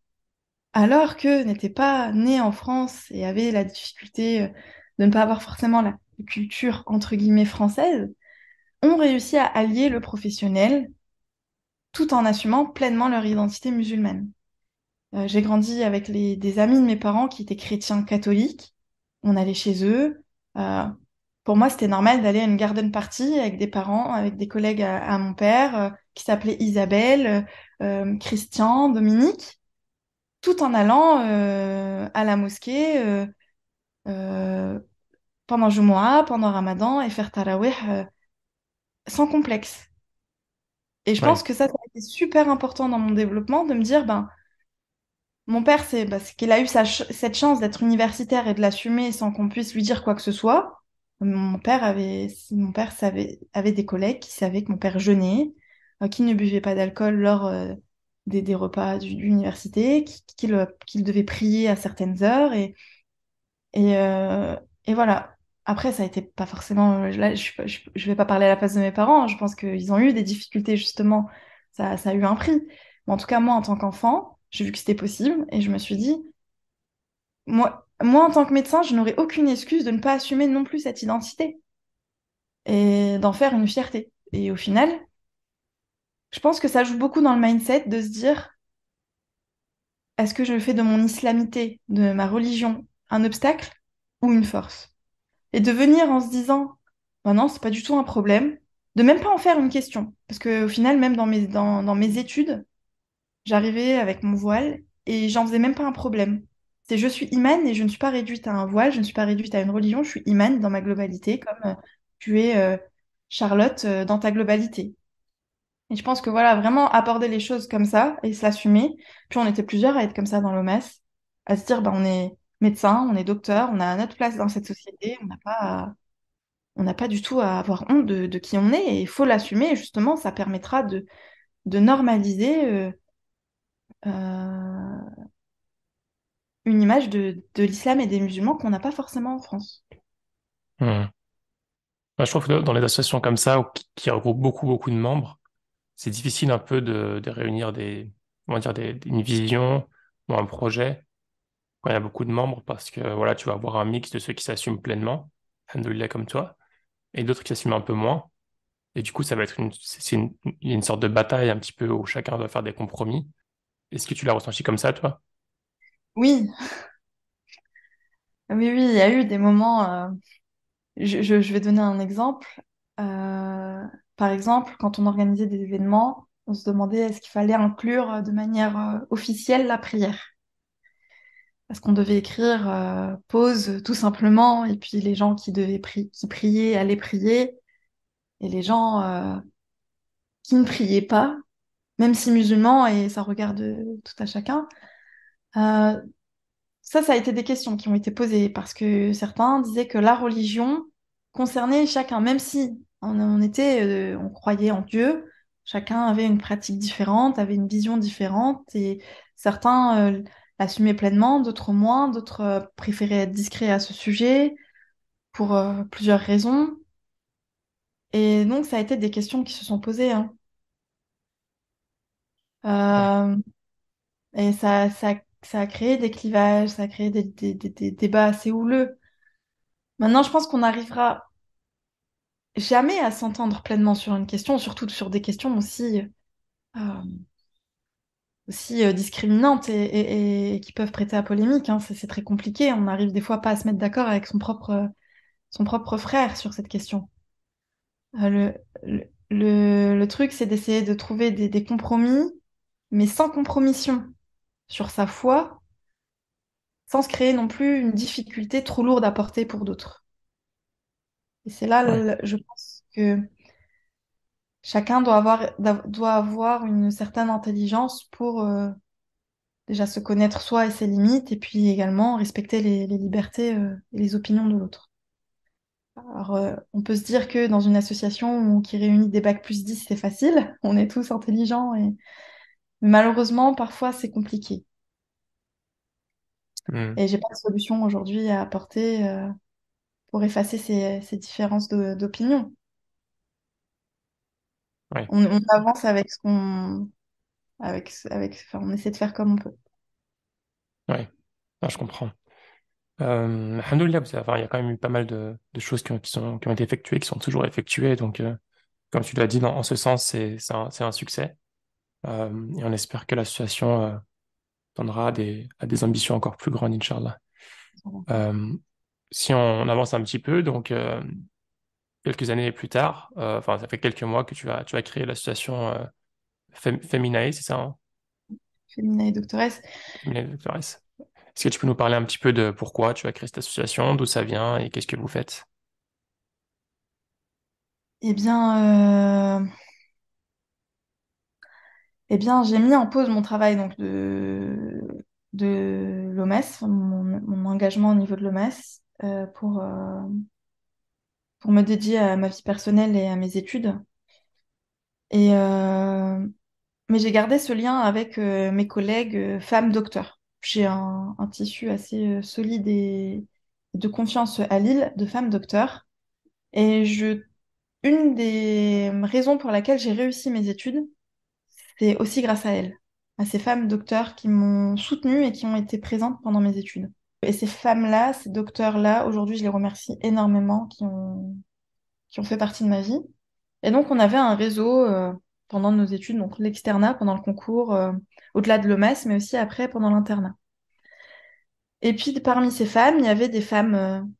S2: alors que n'étaient pas nés en France et avaient la difficulté de ne pas avoir forcément la culture entre guillemets française, ont réussi à allier le professionnel tout en assumant pleinement leur identité musulmane. J'ai grandi avec des amis de mes parents qui étaient chrétiens catholiques. On allait chez eux. Euh, pour moi, c'était normal d'aller à une garden party avec des parents, avec des collègues à mon père, qui s'appelaient Isabelle, Christian, Dominique, tout en allant à la mosquée euh, pendant Jumu'ah, pendant Ramadan et faire tarawih sans complexe. Et je pense
S1: Ouais.
S2: que ça a été super important dans mon développement de me dire, ben, mon père, c'est parce qu'il a eu cette chance d'être universitaire et de l'assumer sans qu'on puisse lui dire quoi que ce soit. Mon père avait des collègues qui savaient que mon père jeûnait, qu'il ne buvait pas d'alcool lors des repas de l'université, qu'il devait prier à certaines heures. Et, et voilà. Après, ça a été pas forcément. Là, je vais pas parler à la place de mes parents. Je pense qu'ils ont eu des difficultés, justement. Ça a eu un prix. Mais en tout cas, moi, en tant qu'enfant, j'ai vu que c'était possible et je me suis dit, moi, en tant que médecin, je n'aurais aucune excuse de ne pas assumer non plus cette identité et d'en faire une fierté. Et au final, je pense que ça joue beaucoup dans le mindset de se dire, est-ce que je fais de mon islamité, de ma religion, un obstacle ou une force? Et de venir en se disant, bah non, c'est pas du tout un problème, de même pas en faire une question. Parce qu'au final, même dans mes études, j'arrivais avec mon voile et j'en faisais même pas un problème. C'est je suis imane et je ne suis pas réduite à un voile, je ne suis pas réduite à une religion, je suis imane dans ma globalité, comme tu es Charlotte dans ta globalité. Et je pense que voilà, vraiment aborder les choses comme ça et se l'assumer. Puis on était plusieurs à être comme ça dans l'OMS, à se dire, bah, on est médecin, on est docteur, on a notre place dans cette société, on n'a pas du tout à avoir honte de qui on est et il faut l'assumer. Et justement, ça permettra de normaliser euh, une image de l'islam et des musulmans qu'on n'a pas forcément en France.
S1: Hmm. Moi, je trouve que dans les associations comme ça, qui regroupent beaucoup de membres, c'est difficile un peu de réunir on va dire une vision ou un projet quand il y a beaucoup de membres parce que voilà, tu vas avoir un mix de ceux qui s'assument pleinement, alhamdoulilah comme toi, et d'autres qui s'assument un peu moins. Et du coup, ça va être il y a une sorte de bataille un petit peu où chacun doit faire des compromis. Est-ce que tu l'as ressenti comme ça, toi?
S2: Oui, oui, il y a eu des moments. Je vais donner un exemple. Euh, Par exemple, quand on organisait des événements, on se demandait est-ce qu'il fallait inclure de manière officielle la prière. Parce qu'on devait écrire pause tout simplement, et puis les gens qui priaient allaient prier, et les gens qui ne priaient pas, même si musulmans, et ça regarde tout à chacun, euh, ça a été des questions qui ont été posées parce que certains disaient que la religion concernait chacun, même si on croyait en Dieu, chacun avait une pratique différente, avait une vision différente et certains l'assumaient pleinement, d'autres moins, d'autres préféraient être discrets à ce sujet pour plusieurs raisons. Et donc, ça a été des questions qui se sont posées, hein.
S1: Ouais.
S2: Euh, et ça a créé des clivages, ça a créé des débats assez houleux. Maintenant, je pense qu'on n'arrivera jamais à s'entendre pleinement sur une question, surtout sur des questions euh, aussi discriminantes et qui peuvent prêter à polémique, hein. C'est très compliqué. On n'arrive des fois pas à se mettre d'accord avec son propre frère sur cette question. Le truc, c'est d'essayer de trouver des compromis, mais sans compromission sur sa foi, sans se créer non plus une difficulté trop lourde à porter pour d'autres. Et c'est là,
S1: Ouais.
S2: je pense que chacun doit avoir une certaine intelligence pour déjà se connaître soi et ses limites, et puis également respecter les libertés et les opinions de l'autre. Alors, on peut se dire que dans une association qui réunit des bac+10, c'est facile, on est tous intelligents, mais malheureusement, parfois, c'est compliqué.
S1: Hmm.
S2: Et j'ai pas de solution aujourd'hui à apporter pour effacer ces différences d'opinion.
S1: Ouais.
S2: On avance avec enfin, on essaie de faire comme on peut.
S1: Ouais. Ah, je comprends. Alhamdoulilah, enfin, il y a quand même eu pas mal de choses qui ont été effectuées, qui sont toujours effectuées. Donc, comme tu l'as dit, en ce sens, c'est un succès. Et on espère que l'association tendra à des ambitions encore plus grandes, Inch'Allah. Euh, si on avance un petit peu, donc quelques années plus tard, enfin, ça fait quelques mois que tu as créé l'association Feminae, c'est ça, hein?
S2: Féminin et doctoresse.
S1: Feminae Doctoress. Est-ce que tu peux nous parler un petit peu de pourquoi tu as créé cette association, d'où ça vient et qu'est-ce que vous faites?
S2: Eh bien, j'ai mis en pause mon travail donc de l'OMS, mon engagement au niveau de l'OMS, pour me dédier à ma vie personnelle et à mes études. Et, mais j'ai gardé ce lien avec mes collègues femmes docteurs. J'ai un tissu assez solide et de confiance à Lille de femmes docteurs. Et une des raisons pour laquelle j'ai réussi mes études, c'est aussi grâce à elles, à ces femmes docteurs qui m'ont soutenue et qui ont été présentes pendant mes études. Et ces femmes-là, ces docteurs-là, aujourd'hui, je les remercie énormément, qui ont fait partie de ma vie. Et donc, on avait un réseau pendant nos études, donc l'externat, pendant le concours, au-delà de l'OMS, mais aussi après, pendant l'internat. Et puis, parmi ces femmes, il y avait des femmes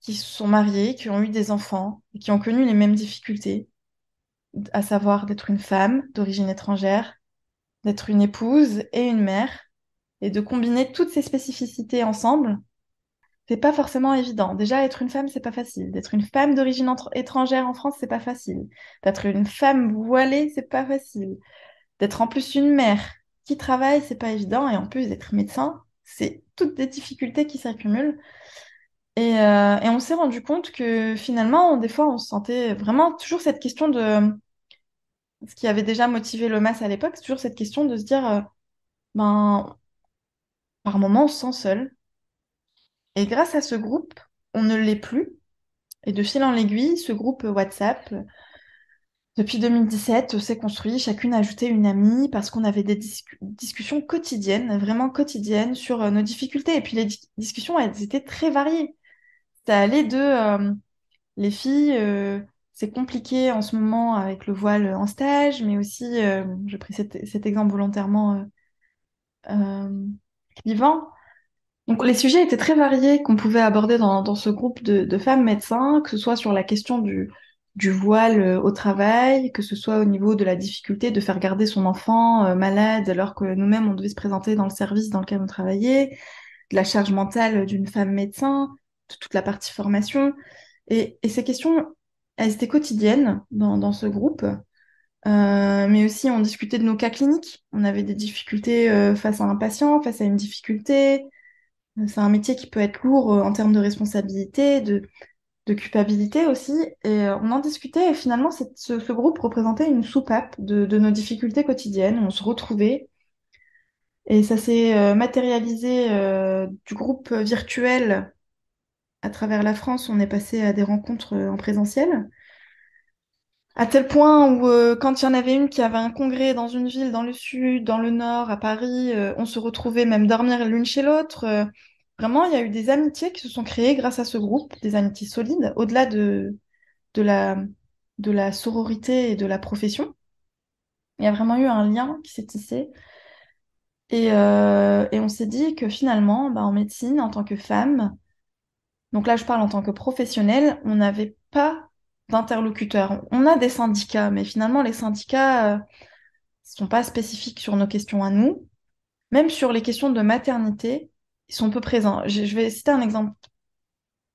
S2: qui se sont mariées, qui ont eu des enfants, et qui ont connu les mêmes difficultés, à savoir d'être une femme d'origine étrangère, d'être une épouse et une mère, et de combiner toutes ces spécificités ensemble, c'est pas forcément évident. Déjà, être une femme, c'est pas facile. D'être une femme d'origine étrangère en France, c'est pas facile. D'être une femme voilée, c'est pas facile. D'être en plus une mère qui travaille, c'est pas évident. Et en plus d'être médecin, c'est toutes des difficultés qui s'accumulent. Et on s'est rendu compte que finalement, des fois, on se sentait vraiment toujours cette question de ce qui avait déjà motivé le MAS à l'époque, c'est toujours cette question de se dire, ben, par moments, on se sent seul. Et grâce à ce groupe, on ne l'est plus. Et de fil en aiguille, ce groupe WhatsApp, depuis 2017, s'est construit. Chacune a ajouté une amie parce qu'on avait des discussions quotidiennes, vraiment quotidiennes, sur nos difficultés. Et puis les discussions, elles étaient très variées. Ça allait de les filles, c'est compliqué en ce moment avec le voile en stage, mais aussi, j'ai pris cet exemple volontairement euh, clivant. Donc les sujets étaient très variés qu'on pouvait aborder dans ce groupe de femmes médecins, que ce soit sur la question du voile au travail, que ce soit au niveau de la difficulté de faire garder son enfant malade alors que nous-mêmes on devait se présenter dans le service dans lequel on travaillait, de la charge mentale d'une femme médecin, de toute la partie formation. Et ces questions, elles étaient quotidiennes dans ce groupe. Mais aussi, on discutait de nos cas cliniques. On avait des difficultés face à un patient, face à une difficulté. C'est un métier qui peut être lourd en termes de responsabilité, de culpabilité aussi. Et on en discutait. Et finalement, ce groupe représentait une soupape de nos difficultés quotidiennes. On se retrouvait. Et ça s'est matérialisé du groupe virtuel à travers la France. On est passé à des rencontres en présentiel. À tel point où, quand il y en avait une qui avait un congrès dans une ville, dans le sud, dans le nord, à Paris, on se retrouvait même dormir l'une chez l'autre. Vraiment, il y a eu des amitiés qui se sont créées grâce à ce groupe, des amitiés solides, au-delà de de la sororité et de la profession. Il y a vraiment eu un lien qui s'est tissé. Et on s'est dit que finalement, bah, en médecine, en tant que femme, donc là je parle en tant que professionnelle, on n'avait pas d'interlocuteur. On a des syndicats, mais finalement les syndicats sont pas spécifiques sur nos questions à nous. Même sur les questions de maternité, ils sont peu présents. Je vais citer un exemple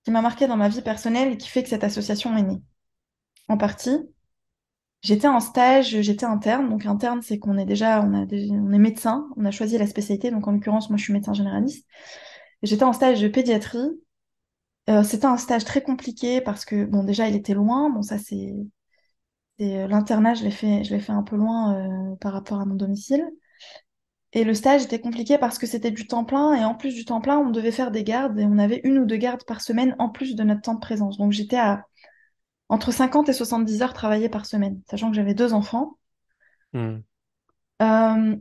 S2: qui m'a marqué dans ma vie personnelle et qui fait que cette association est née. En partie, j'étais en stage, j'étais interne. Donc interne, c'est qu'on est déjà, on est médecin, on a choisi la spécialité. Donc en l'occurrence, moi, je suis médecin généraliste. Et j'étais en stage de pédiatrie. C'était un stage très compliqué parce que, bon, déjà, il était loin. Bon, ça, l'internat, je l'ai fait un peu loin par rapport à mon domicile. Et le stage était compliqué parce que c'était du temps plein et en plus du temps plein, on devait faire des gardes et on avait une ou deux gardes par semaine en plus de notre temps de présence. Donc j'étais à entre 50 et 70 heures travaillées par semaine, sachant que j'avais deux enfants.
S1: Hmm.
S2: Euh,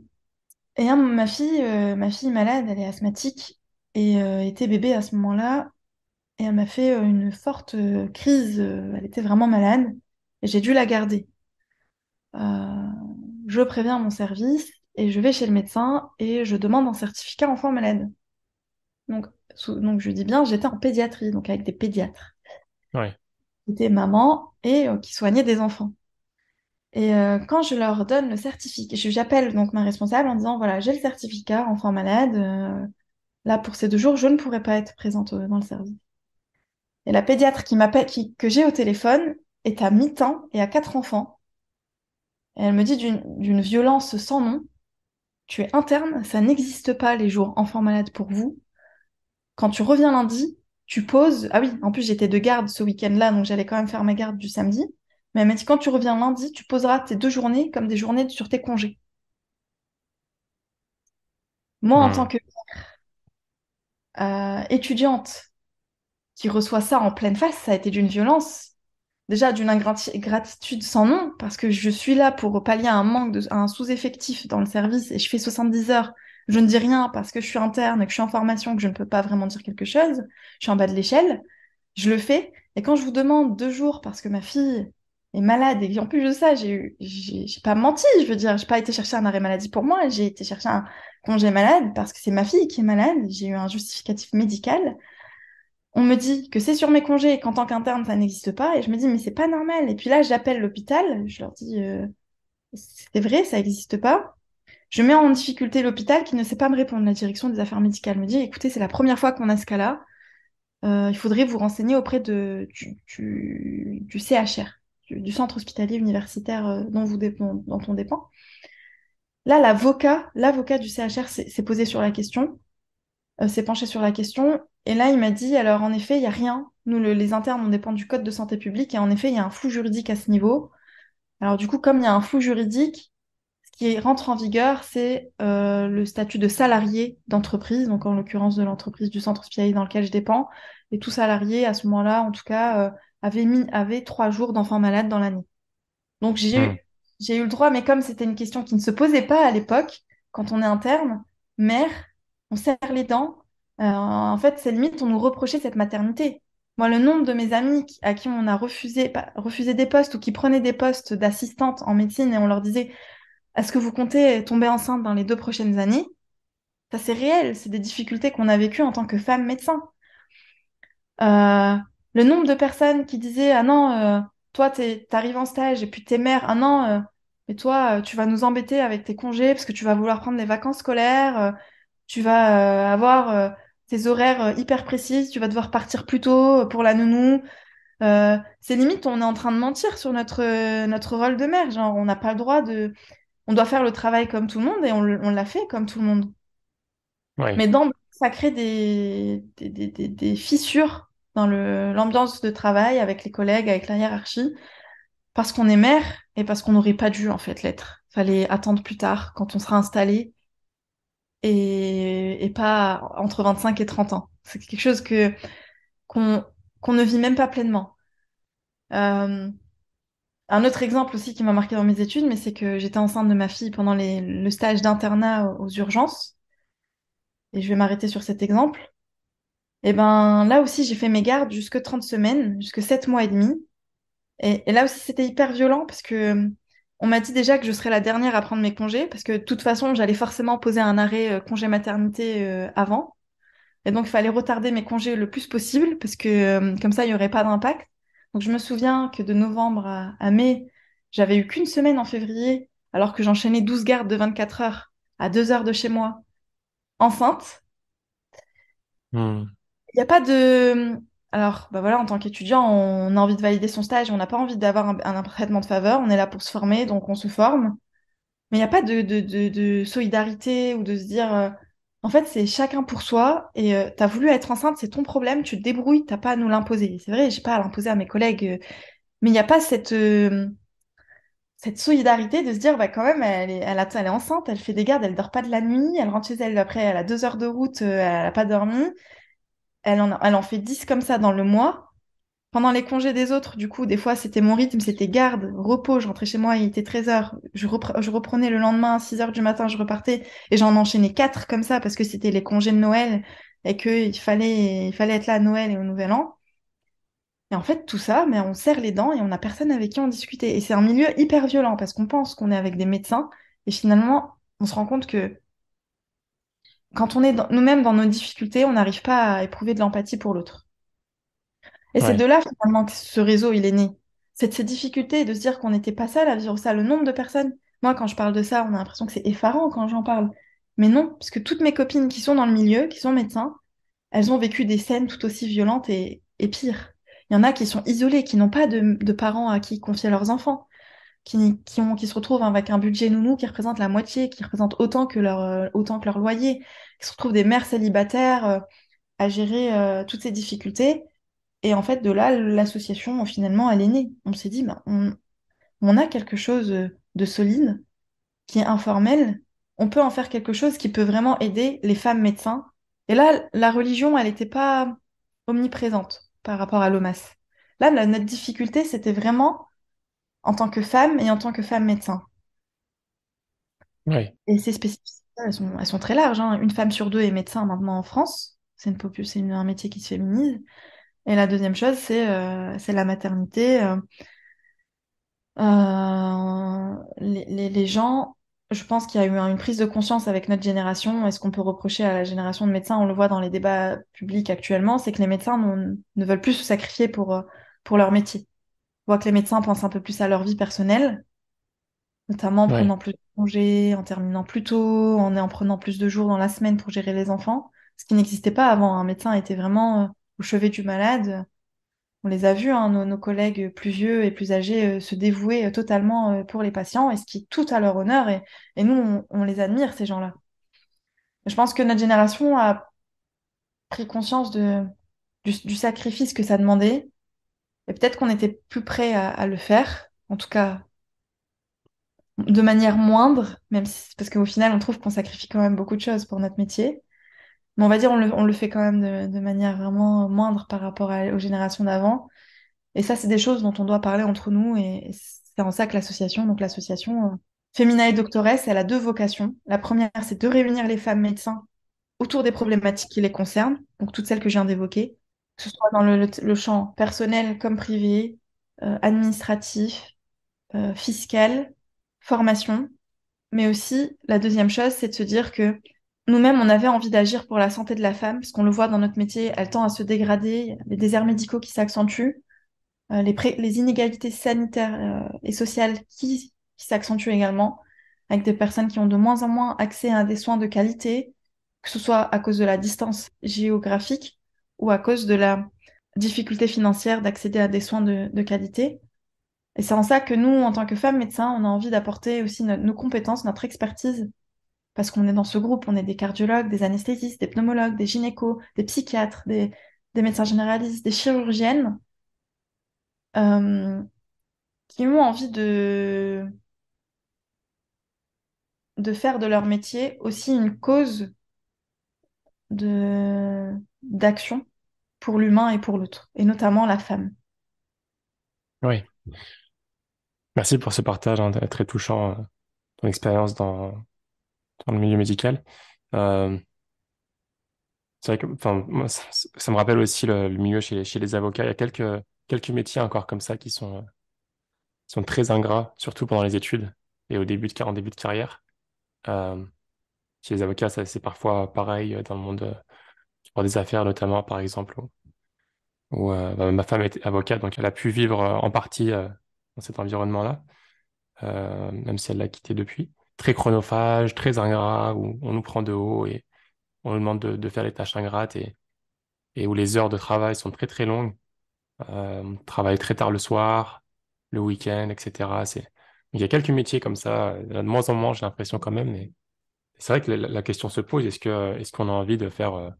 S2: ma fille malade, elle est asthmatique et était bébé à ce moment-là et elle m'a fait une forte crise. Elle était vraiment malade et j'ai dû la garder. Euh, je préviens mon service et je vais chez le médecin et je demande un certificat enfant malade. Donc, donc je dis bien, j'étais en pédiatrie, donc avec des pédiatres.
S1: Ouais.
S2: J'étais maman et qui soignaient des enfants. Et quand je leur donne le certificat, j'appelle donc ma responsable en disant, voilà, j'ai le certificat enfant malade. Là, pour ces 2 jours, je ne pourrai pas être présente dans le service. Et la pédiatre qui m'appelle, que j'ai au téléphone, est à mi-temps et a 4 enfants. Et elle me dit d'une violence sans nom, tu es interne, ça n'existe pas les jours enfants malades pour vous. Quand tu reviens lundi, tu poses. Ah oui, en plus j'étais de garde ce week-end-là, donc j'allais quand même faire ma garde du samedi. Mais elle m'a dit quand tu reviens lundi, tu poseras tes 2 journées comme des journées sur tes congés. Moi, en tant
S1: Hmm.
S2: que étudiante qui reçoit ça en pleine face, ça a été d'une violence. Déjà d'une ingratitude sans nom, parce que je suis là pour pallier à un sous-effectif dans le service et je fais 70 heures. Je ne dis rien parce que je suis interne, que je suis en formation, que je ne peux pas vraiment dire quelque chose. Je suis en bas de l'échelle. Je le fais. Et quand je vous demande 2 jours parce que ma fille est malade et en plus de ça, j'ai pas menti, je veux dire, j'ai pas été chercher un arrêt maladie pour moi, j'ai été chercher un congé malade parce que c'est ma fille qui est malade, j'ai eu un justificatif médical. On me dit que c'est sur mes congés et qu'en tant qu'interne, ça n'existe pas. Et je me dis, mais c'est pas normal. Et puis là, j'appelle l'hôpital, je leur dis, c'est vrai, ça n'existe pas. Je mets en difficulté l'hôpital qui ne sait pas me répondre. La direction des affaires médicales me dit, écoutez, c'est la première fois qu'on a ce cas-là. Il faudrait vous renseigner auprès du CHR, du centre hospitalier universitaire dont on dépend. Là, l'avocat du CHR s'est posé sur la question. s'est penché sur la question. Et là, il m'a dit, alors en effet, il n'y a rien. Nous, les internes, on dépend du Code de santé publique. Et en effet, il y a un flou juridique à ce niveau. Alors du coup, comme il y a un flou juridique, ce qui rentre en vigueur, c'est le statut de salarié d'entreprise, donc en l'occurrence de l'entreprise du centre hospitalier dans lequel je dépends. Et tout salarié, à ce moment-là, en tout cas, avait 3 jours d'enfants malades dans l'année. Donc
S1: Hmm.
S2: j'ai eu le droit, mais comme c'était une question qui ne se posait pas à l'époque, quand on est interne, mère, on serre les dents. En fait, c'est limite, on nous reprochait cette maternité. Moi, le nombre de mes amis à qui on a refusé, pas, refusé des postes ou qui prenaient des postes d'assistante en médecine et on leur disait, est-ce que vous comptez tomber enceinte dans les 2 prochaines années? Ça, c'est réel, c'est des difficultés qu'on a vécues en tant que femme médecin. Euh, le nombre de personnes qui disaient, ah non, toi, t'arrives en stage et puis t'es mère, ah non, mais toi, tu vas nous embêter avec tes congés parce que tu vas vouloir prendre les vacances scolaires, tu vas avoir tes horaires hyper précises, tu vas devoir partir plus tôt pour la nounou. C'est limite, on est en train de mentir sur notre rôle de mère. Genre, on n'a pas le droit de. On doit faire le travail comme tout le monde et on l'a fait comme tout le monde.
S1: Ouais.
S2: Mais d'emblée, ça crée des fissures dans l'ambiance de travail avec les collègues, avec la hiérarchie, parce qu'on est mère et parce qu'on n'aurait pas dû en fait l'être. Fallait attendre plus tard, quand on sera installé, et pas entre 25 et 30 ans. C'est quelque chose qu'on qu'on ne vit même pas pleinement. Euh, un autre exemple aussi qui m'a marqué dans mes études, mais c'est que j'étais enceinte de ma fille pendant le stage d'internat aux urgences, et je vais m'arrêter sur cet exemple. Et ben là aussi, j'ai fait mes gardes jusque 30 semaines, jusque 7 mois et demi. Et là aussi, c'était hyper violent parce que on m'a dit déjà que je serais la dernière à prendre mes congés parce que de toute façon, j'allais forcément poser un arrêt congé maternité avant. Et donc, il fallait retarder mes congés le plus possible parce que comme ça, il n'y aurait pas d'impact. Donc, je me souviens que de novembre à mai, j'avais eu qu'une semaine en février alors que j'enchaînais 12 gardes de 24 heures à 2 heures de chez moi, enceinte.
S1: Hmm.
S2: Il n'y a pas de. Alors, bah voilà, en tant qu'étudiant, on a envie de valider son stage, on n'a pas envie d'avoir un traitement de faveur, on est là pour se former, donc on se forme. Mais il n'y a pas de solidarité ou de se dire, en fait, c'est chacun pour soi et t'as voulu être enceinte, c'est ton problème, tu te débrouilles, t'as pas à nous l'imposer. C'est vrai, j'ai pas à l'imposer à mes collègues, mais il n'y a pas cette solidarité de se dire, bah quand même, elle est enceinte, elle fait des gardes, elle dort pas de la nuit, elle rentre chez elle après, elle a 2 heures de route, elle a pas dormi. Elle en fait 10 comme ça dans le mois. Pendant les congés des autres, du coup, des fois, c'était mon rythme, c'était garde, repos. Je rentrais chez moi, il était 13 heures. Je reprenais le lendemain à 6 heures du matin, je repartais. Et j'en enchaînais 4 comme ça parce que c'était les congés de Noël et qu'il fallait être là à Noël et au Nouvel An. Et en fait, tout ça, mais on serre les dents et on n'a personne avec qui en discuter. Et c'est un milieu hyper violent parce qu'on pense qu'on est avec des médecins et finalement, on se rend compte que quand on est nous-mêmes dans nos difficultés, on n'arrive pas à éprouver de l'empathie pour l'autre. Et c'est de
S1: Ouais.
S2: là finalement que ce réseau il est né. C'est de ces difficultés de se dire qu'on n'était pas seul à vivre ça. Le nombre de personnes, moi quand je parle de ça, on a l'impression que c'est effarant quand j'en parle. Mais non, parce que toutes mes copines qui sont dans le milieu, qui sont médecins, elles ont vécu des scènes tout aussi violentes et pires. Il y en a qui sont isolées, qui n'ont pas de parents à qui confier leurs enfants, qui se retrouvent avec un budget nounou qui représente la moitié, qui représente autant que leur loyer, qui se retrouvent des mères célibataires à gérer toutes ces difficultés. Et en fait, de là, l'association, finalement, elle est née. On s'est dit, bah, on a quelque chose de solide, qui est informel. On peut en faire quelque chose qui peut vraiment aider les femmes médecins. Et là, la religion, elle n'était pas omniprésente par rapport à l'OMAS. Là, notre difficulté, c'était vraiment en tant que femme et en tant que femme médecin.
S1: Ouais.
S2: Et ces spécificités, elles sont très larges, hein. Une femme sur deux est médecin maintenant en France. Un métier qui se féminise. Et la deuxième chose, c'est la maternité. Les gens, je pense qu'il y a eu une prise de conscience avec notre génération, et ce qu'on peut reprocher à la génération de médecins, on le voit dans les débats publics actuellement, c'est que les médecins ne veulent plus se sacrifier pour leur métier. On voit que les médecins pensent un peu plus à leur vie personnelle, notamment en
S1: Ouais.
S2: prenant plus de congés, en terminant plus tôt, en prenant plus de jours dans la semaine pour gérer les enfants, ce qui n'existait pas avant. Un médecin était vraiment au chevet du malade. On les a vus, hein, nos collègues plus vieux et plus âgés se dévouer totalement pour les patients, et ce qui est tout à leur honneur. Et nous, on les admire, ces gens-là. Je pense que notre génération a pris conscience du sacrifice que ça demandait. Et peut-être qu'on était plus prêt à le faire, en tout cas de manière moindre, même si, parce qu'au final, on trouve qu'on sacrifie quand même beaucoup de choses pour notre métier. Mais on va dire on le fait quand même de manière vraiment moindre par rapport aux générations d'avant. Et ça, c'est des choses dont on doit parler entre nous. Et c'est en ça que l'association Feminae Doctores, elle a deux vocations. La première, c'est de réunir les femmes médecins autour des problématiques qui les concernent, donc toutes celles que je viens d'évoquer, que ce soit dans le champ personnel comme privé, administratif, fiscal, formation. Mais aussi, la deuxième chose, c'est de se dire que nous-mêmes, on avait envie d'agir pour la santé de la femme, parce qu'on le voit dans notre métier, elle tend à se dégrader, il y a les déserts médicaux qui s'accentuent, les inégalités sanitaires et sociales qui s'accentuent également, avec des personnes qui ont de moins en moins accès à des soins de qualité, que ce soit à cause de la distance géographique ou à cause de la difficulté financière d'accéder à des soins de qualité. Et c'est en ça que nous, en tant que femmes médecins, on a envie d'apporter aussi nos compétences, notre expertise, parce qu'on est dans ce groupe, on est des cardiologues, des anesthésistes, des pneumologues, des gynécos, des psychiatres, des médecins généralistes, des chirurgiennes, euh, qui ont envie de faire de leur métier aussi une cause d'action pour l'humain et pour l'autre, et notamment la femme.
S1: Oui. Merci pour ce partage, hein, très touchant, ton expérience dans le milieu médical. Euh, c'est vrai que, enfin, moi, ça me rappelle aussi le milieu chez les avocats. Il y a quelques métiers encore comme ça qui sont très ingrats, surtout pendant les études et en début de carrière. Euh, Chez les avocats, c'est parfois pareil dans le monde des affaires, notamment, par exemple, où bah, ma femme était avocate, donc elle a pu vivre en partie dans cet environnement-là, même si elle l'a quitté depuis. Très chronophage, très ingrat, où on nous prend de haut et on nous demande de faire les tâches ingrates et où les heures de travail sont très très longues. On travaille très tard le soir, le week-end, etc. Il y a quelques métiers comme ça, il y en a de moins en moins, j'ai l'impression quand même, mais c'est vrai que la question se pose, est-ce qu'on a envie de faire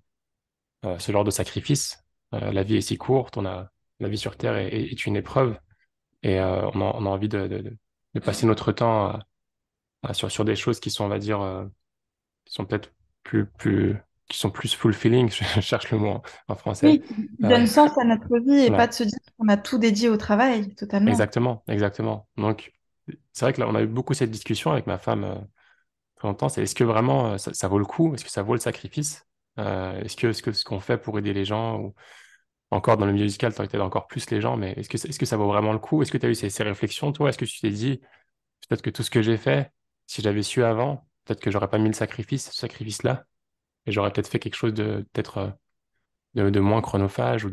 S1: ce genre de sacrifice? La vie est si courte, la vie sur Terre est une épreuve et on a envie de passer notre temps sur des choses qui sont, on va dire, qui sont peut-être plus, qui sont plus fulfilling, je cherche le mot en français.
S2: Oui, qui
S1: Euh,
S2: donne sens à notre vie et pas
S1: voilà,
S2: de se dire qu'on a tout dédié au travail, totalement.
S1: exactement, exactement. Donc, c'est vrai que là, on a eu beaucoup cette discussion avec ma femme très longtemps, c'est est-ce que vraiment ça vaut le coup? Est-ce que ça vaut le sacrifice? Est-ce que ce qu'on fait pour aider les gens, ou encore dans le milieu musical, tu aides encore plus les gens, mais est-ce que ça vaut vraiment le coup? Est-ce que tu as eu ces réflexions, toi? Est-ce que tu t'es dit, peut-être que tout ce que j'ai fait, si j'avais su avant, peut-être que j'aurais pas mis ce sacrifice-là, et j'aurais peut-être fait quelque chose de peut-être de moins chronophage ou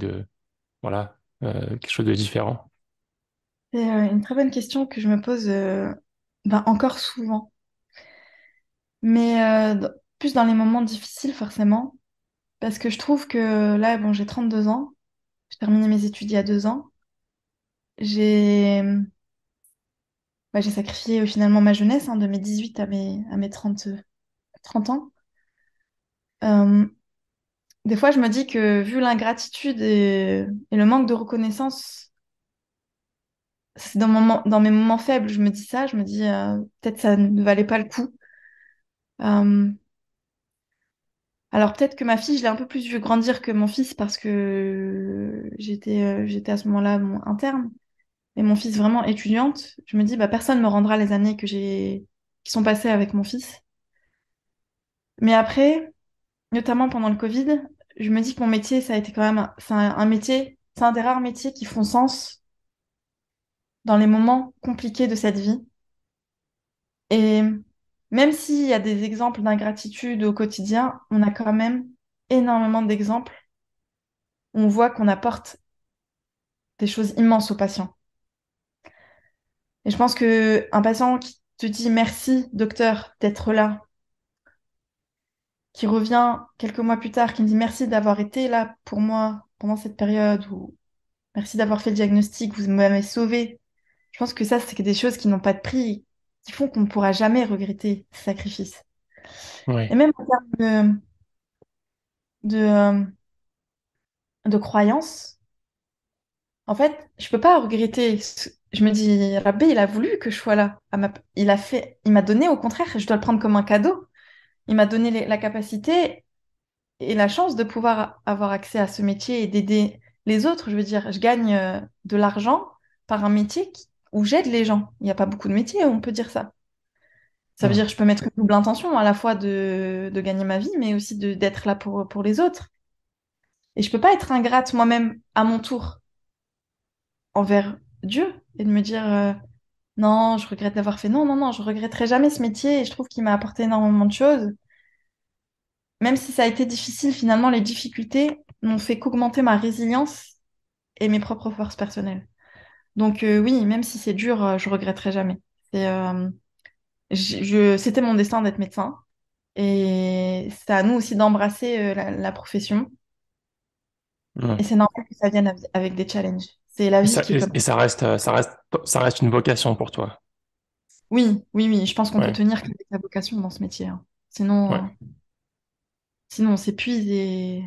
S1: voilà, quelque chose de différent.
S2: C'est une très bonne question que je me pose ben, encore souvent. Mais plus dans les moments difficiles, forcément. Parce que je trouve que là, bon, j'ai 32 ans. J'ai terminé mes études il y a 2 ans. J'ai j'ai sacrifié finalement ma jeunesse, hein, de mes 18 à mes 30 ans. Euh, des fois, je me dis que vu l'ingratitude et le manque de reconnaissance, c'est dans mes moments faibles, je me dis ça. Je me dis peut-être ça ne valait pas le coup. Euh, Alors peut-être que ma fille, je l'ai un peu plus vue grandir que mon fils parce que j'étais à ce moment-là interne. Et mon fils vraiment étudiante, je me dis bah personne me rendra les années qui sont passées avec mon fils. Mais après, notamment pendant le Covid, je me dis que mon métier, ça a été quand même c'est un métier, c'est un des rares métiers qui font sens dans les moments compliqués de cette vie. Et même s'il y a des exemples d'ingratitude au quotidien, on a quand même énormément d'exemples où on voit qu'on apporte des choses immenses aux patients. Et je pense que un patient qui te dit merci, docteur, d'être là, qui revient quelques mois plus tard, qui me dit merci d'avoir été là pour moi pendant cette période, ou merci d'avoir fait le diagnostic, vous m'avez sauvé. Je pense que ça, c'est des choses qui n'ont pas de prix, qui font qu'on ne pourra jamais regretter ce sacrifice.
S1: Oui,
S2: Et même en termes de de croyance. En fait, je peux pas regretter. Je me dis, Rabbi, il a voulu que je sois là. Il m'a donné, au contraire, je dois le prendre comme un cadeau. Il m'a donné la capacité et la chance de pouvoir avoir accès à ce métier et d'aider les autres. Je veux dire, je gagne de l'argent par un métier où j'aide les gens. Il n'y a pas beaucoup de métiers où on peut dire ça. Ça veut dire
S1: Hmm.
S2: que je peux mettre une double intention, à la fois de gagner ma vie, mais aussi d'être là pour les autres. Et je peux pas être ingrate moi-même à mon tour envers Dieu et de me dire non, je regrette d'avoir fait. Non, non, non, je regretterai jamais ce métier et je trouve qu'il m'a apporté énormément de choses. Même si ça a été difficile, finalement, les difficultés n'ont fait qu'augmenter ma résilience et mes propres forces personnelles. Donc oui, même si c'est dur, je regretterai jamais. C'est, c'était mon destin d'être médecin et c'est à nous aussi d'embrasser la profession. Et
S1: Hmm.
S2: c'est normal que ça vienne avec des challenges. C'est la
S1: Et
S2: vie
S1: ça,
S2: qui est comme
S1: et
S2: ça.
S1: ça reste une vocation pour toi.
S2: Oui, oui, oui, je pense qu'on peut
S1: Ouais,
S2: tenir qu'avec la vocation dans ce métier, hein. Sinon,
S1: ouais,
S2: sinon on s'épuise et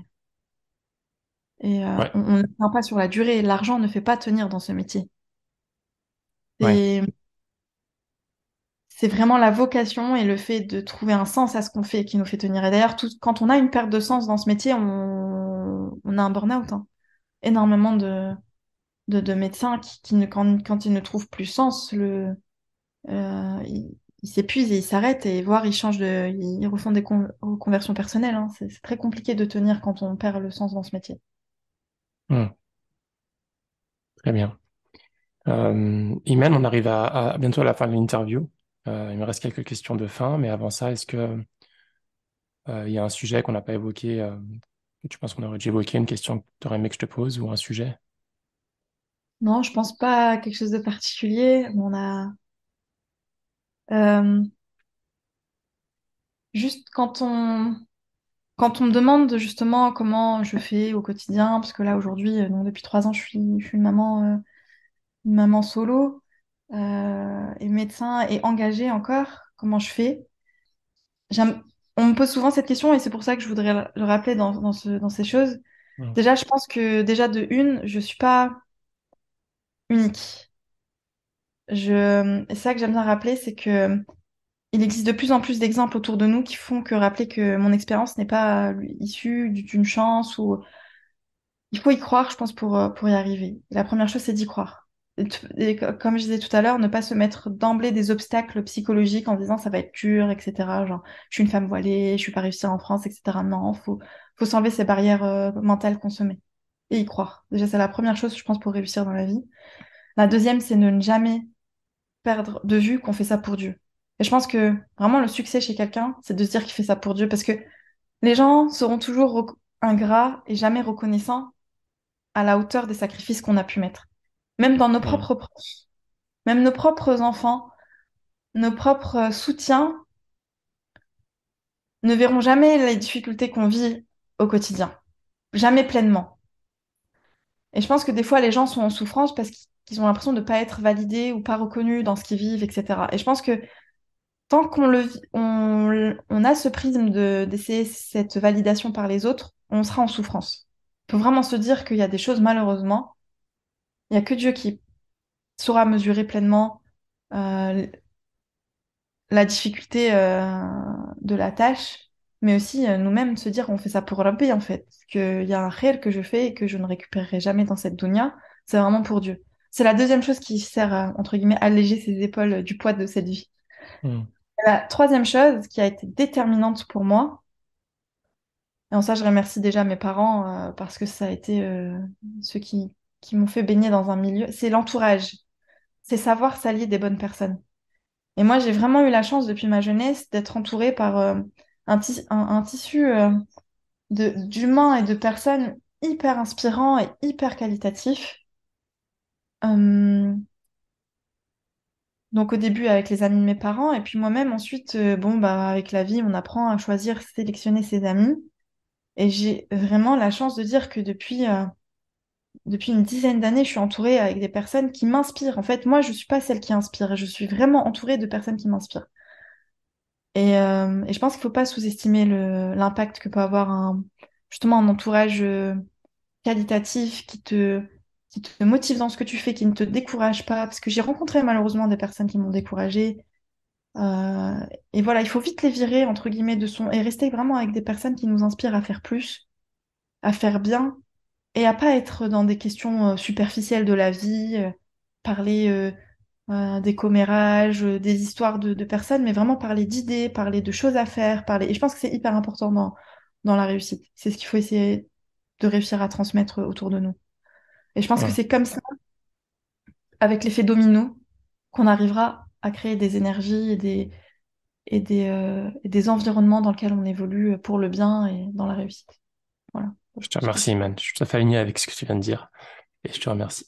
S1: ouais,
S2: on ne tient pas sur la durée. L'argent ne fait pas tenir dans ce métier.
S1: ouais.
S2: C'est, c'est vraiment la vocation et le fait de trouver un sens à ce qu'on fait qui nous fait tenir. Et d'ailleurs, quand on a une perte de sens dans ce métier, on a un burn-out, hein. Énormément de médecins quand ils ne trouvent plus sens, ils s'épuisent et ils s'arrêtent et voire ils refont des reconversions personnelles, hein. C'est très compliqué de tenir quand on perd le sens dans ce métier.
S1: Hmm. Très bien. Imen, on arrive bientôt à la fin de l'interview. Il me reste quelques questions de fin, mais avant ça, est-ce que il y a un sujet qu'on n'a pas évoqué, que tu penses qu'on aurait dû évoquer, une question que tu aurais aimé que je te pose ou un sujet?
S2: Non, je pense pas à quelque chose de particulier. Euh, juste quand on me demande justement comment je fais au quotidien, parce que là aujourd'hui, donc depuis 3 ans, je suis une maman solo et médecin et engagée encore. Comment je fais? J'aime- On me pose souvent cette question et c'est pour ça que je voudrais le rappeler dans ces choses.
S1: Hmm.
S2: Déjà, je pense que déjà de une, je suis pas unique. Et ça que j'aime bien rappeler, c'est que il existe de plus en plus d'exemples autour de nous qui font que rappeler que mon expérience n'est pas issue d'une chance ou il faut y croire, je pense, pour y arriver. Et la première chose, c'est d'y croire. Comme je disais tout à l'heure, ne pas se mettre d'emblée des obstacles psychologiques en disant ça va être dur, etc. Genre, je suis une femme voilée, je suis pas réussir en France, etc. Non, faut s'enlever ces barrières mentales qu'on se met et y croire. Déjà, c'est la première chose, je pense, pour réussir dans la vie. La deuxième, c'est ne jamais perdre de vue qu'on fait ça pour Dieu. Et je pense que vraiment le succès chez quelqu'un, c'est de se dire qu'il fait ça pour Dieu parce que les gens seront toujours ingrats et jamais reconnaissants à la hauteur des sacrifices qu'on a pu mettre. Même dans nos
S1: Hmm.
S2: propres proches, même nos propres enfants, nos propres soutiens ne verront jamais les difficultés qu'on vit au quotidien, jamais pleinement. Et je pense que des fois, les gens sont en souffrance parce qu'ils ont l'impression de ne pas être validés ou pas reconnus dans ce qu'ils vivent, etc. Et je pense que tant on a ce prisme d'essayer cette validation par les autres, on sera en souffrance. Il faut vraiment se dire qu'il y a des choses, malheureusement, il n'y a que Dieu qui saura mesurer pleinement euh, la difficulté de la tâche, mais aussi nous-mêmes se dire on fait ça pour Rabbi en fait, qu'il y a un réel que je fais et que je ne récupérerai jamais dans cette dunya, c'est vraiment pour Dieu. C'est la deuxième chose qui sert à, entre guillemets, alléger ses épaules du poids de cette vie.
S1: Hmm.
S2: La troisième chose qui a été déterminante pour moi, et en ça je remercie déjà mes parents parce que ça a été ceux qui m'ont fait baigner dans un milieu, c'est l'entourage, c'est savoir s'allier des bonnes personnes. Et moi, j'ai vraiment eu la chance depuis ma jeunesse d'être entourée par un tissu d'humains et de personnes hyper inspirants et hyper qualitatifs. Euh, donc au début avec les amis de mes parents et puis moi-même ensuite, bon bah avec la vie, on apprend à choisir, sélectionner ses amis. Et j'ai vraiment la chance de dire que depuis une dizaine d'années, je suis entourée avec des personnes qui m'inspirent. En fait, moi, je suis pas celle qui inspire, je suis vraiment entourée de personnes qui m'inspirent. Et je pense qu'il ne faut pas sous-estimer l'impact que peut avoir justement un entourage qualitatif, qui te motive dans ce que tu fais, qui ne te décourage pas. Parce que j'ai rencontré malheureusement des personnes qui m'ont découragée. Euh, et voilà, il faut vite les virer, entre guillemets, de son... et rester vraiment avec des personnes qui nous inspirent à faire plus, à faire bien, et à pas être dans des questions superficielles de la vie, parler des commérages, des histoires de personnes, mais vraiment parler d'idées, parler de choses à faire, parler... Et je pense que c'est hyper important dans la réussite. C'est ce qu'il faut essayer de réussir à transmettre autour de nous. Et je pense que
S1: Ouais.
S2: c'est comme ça, avec l'effet domino, qu'on arrivera à créer des énergies et des environnements dans lesquels on évolue pour le bien et dans la réussite. Voilà.
S1: Je
S2: Je
S1: te
S2: pense que
S1: remercie,
S2: c'est...
S1: Iman. Je suis tout à fait aligné avec ce que tu viens de dire et je te remercie.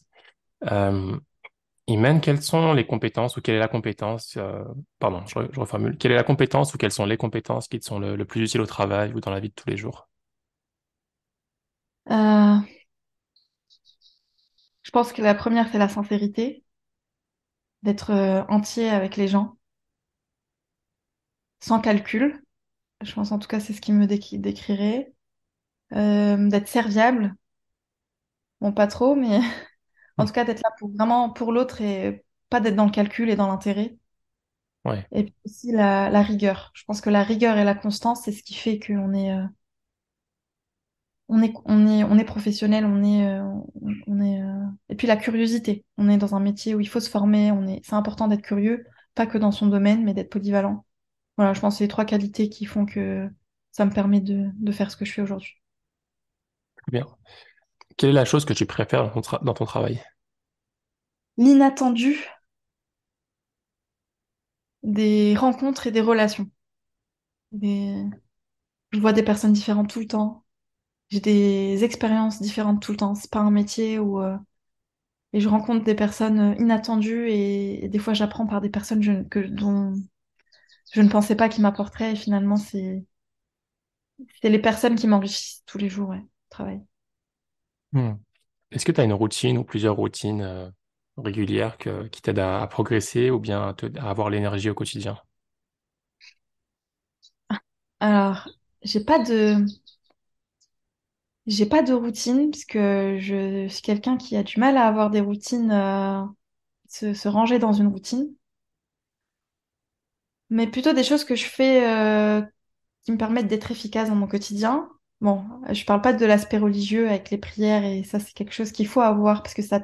S1: Euh, Iman, quelles sont les compétences ou quelle est la compétence, pardon, je reformule, quelle est la compétence ou quelles sont les compétences qui te sont le plus utiles au travail ou dans la vie de tous les jours?
S2: Euh, je pense que la première, c'est la sincérité, d'être entier avec les gens, sans calcul. Je pense en tout cas, c'est ce qui me décrirait. D'être serviable, bon, pas trop, mais en
S1: Hmm.
S2: tout cas, d'être là pour vraiment pour l'autre et pas d'être dans le calcul et dans l'intérêt.
S1: Ouais,
S2: Et puis aussi la rigueur. Je pense que la rigueur et la constance, c'est ce qui fait qu'on est, on est professionnel, on est, et puis la curiosité. On est dans un métier où il faut se former, c'est important d'être curieux, pas que dans son domaine, mais d'être polyvalent. Voilà, je pense que c'est les trois qualités qui font que ça me permet de faire ce que je fais aujourd'hui.
S1: très bien. Quelle est la chose que tu préfères dans ton travail?
S2: L'inattendu des rencontres et des relations. Des- Je vois des personnes différentes tout le temps. J'ai des expériences différentes tout le temps. C'est pas un métier où et je rencontre des personnes inattendues et des fois j'apprends par des personnes dont je ne pensais pas qu'ils m'apporteraient et finalement c'est les personnes qui m'enrichissent tous les jours, ouais, au travail.
S1: Hmm. Est-ce que tu as une routine ou plusieurs routines régulières qui t'aident à progresser ou bien à avoir l'énergie au quotidien?
S2: Alors, j'ai pas de j'ai pas de routine parce que je suis quelqu'un qui a du mal à avoir des routines, se ranger dans une routine, mais plutôt des choses que je fais qui me permettent d'être efficace dans mon quotidien. Bon, je parle pas de l'aspect religieux avec les prières et ça, c'est quelque chose qu'il faut avoir parce que ça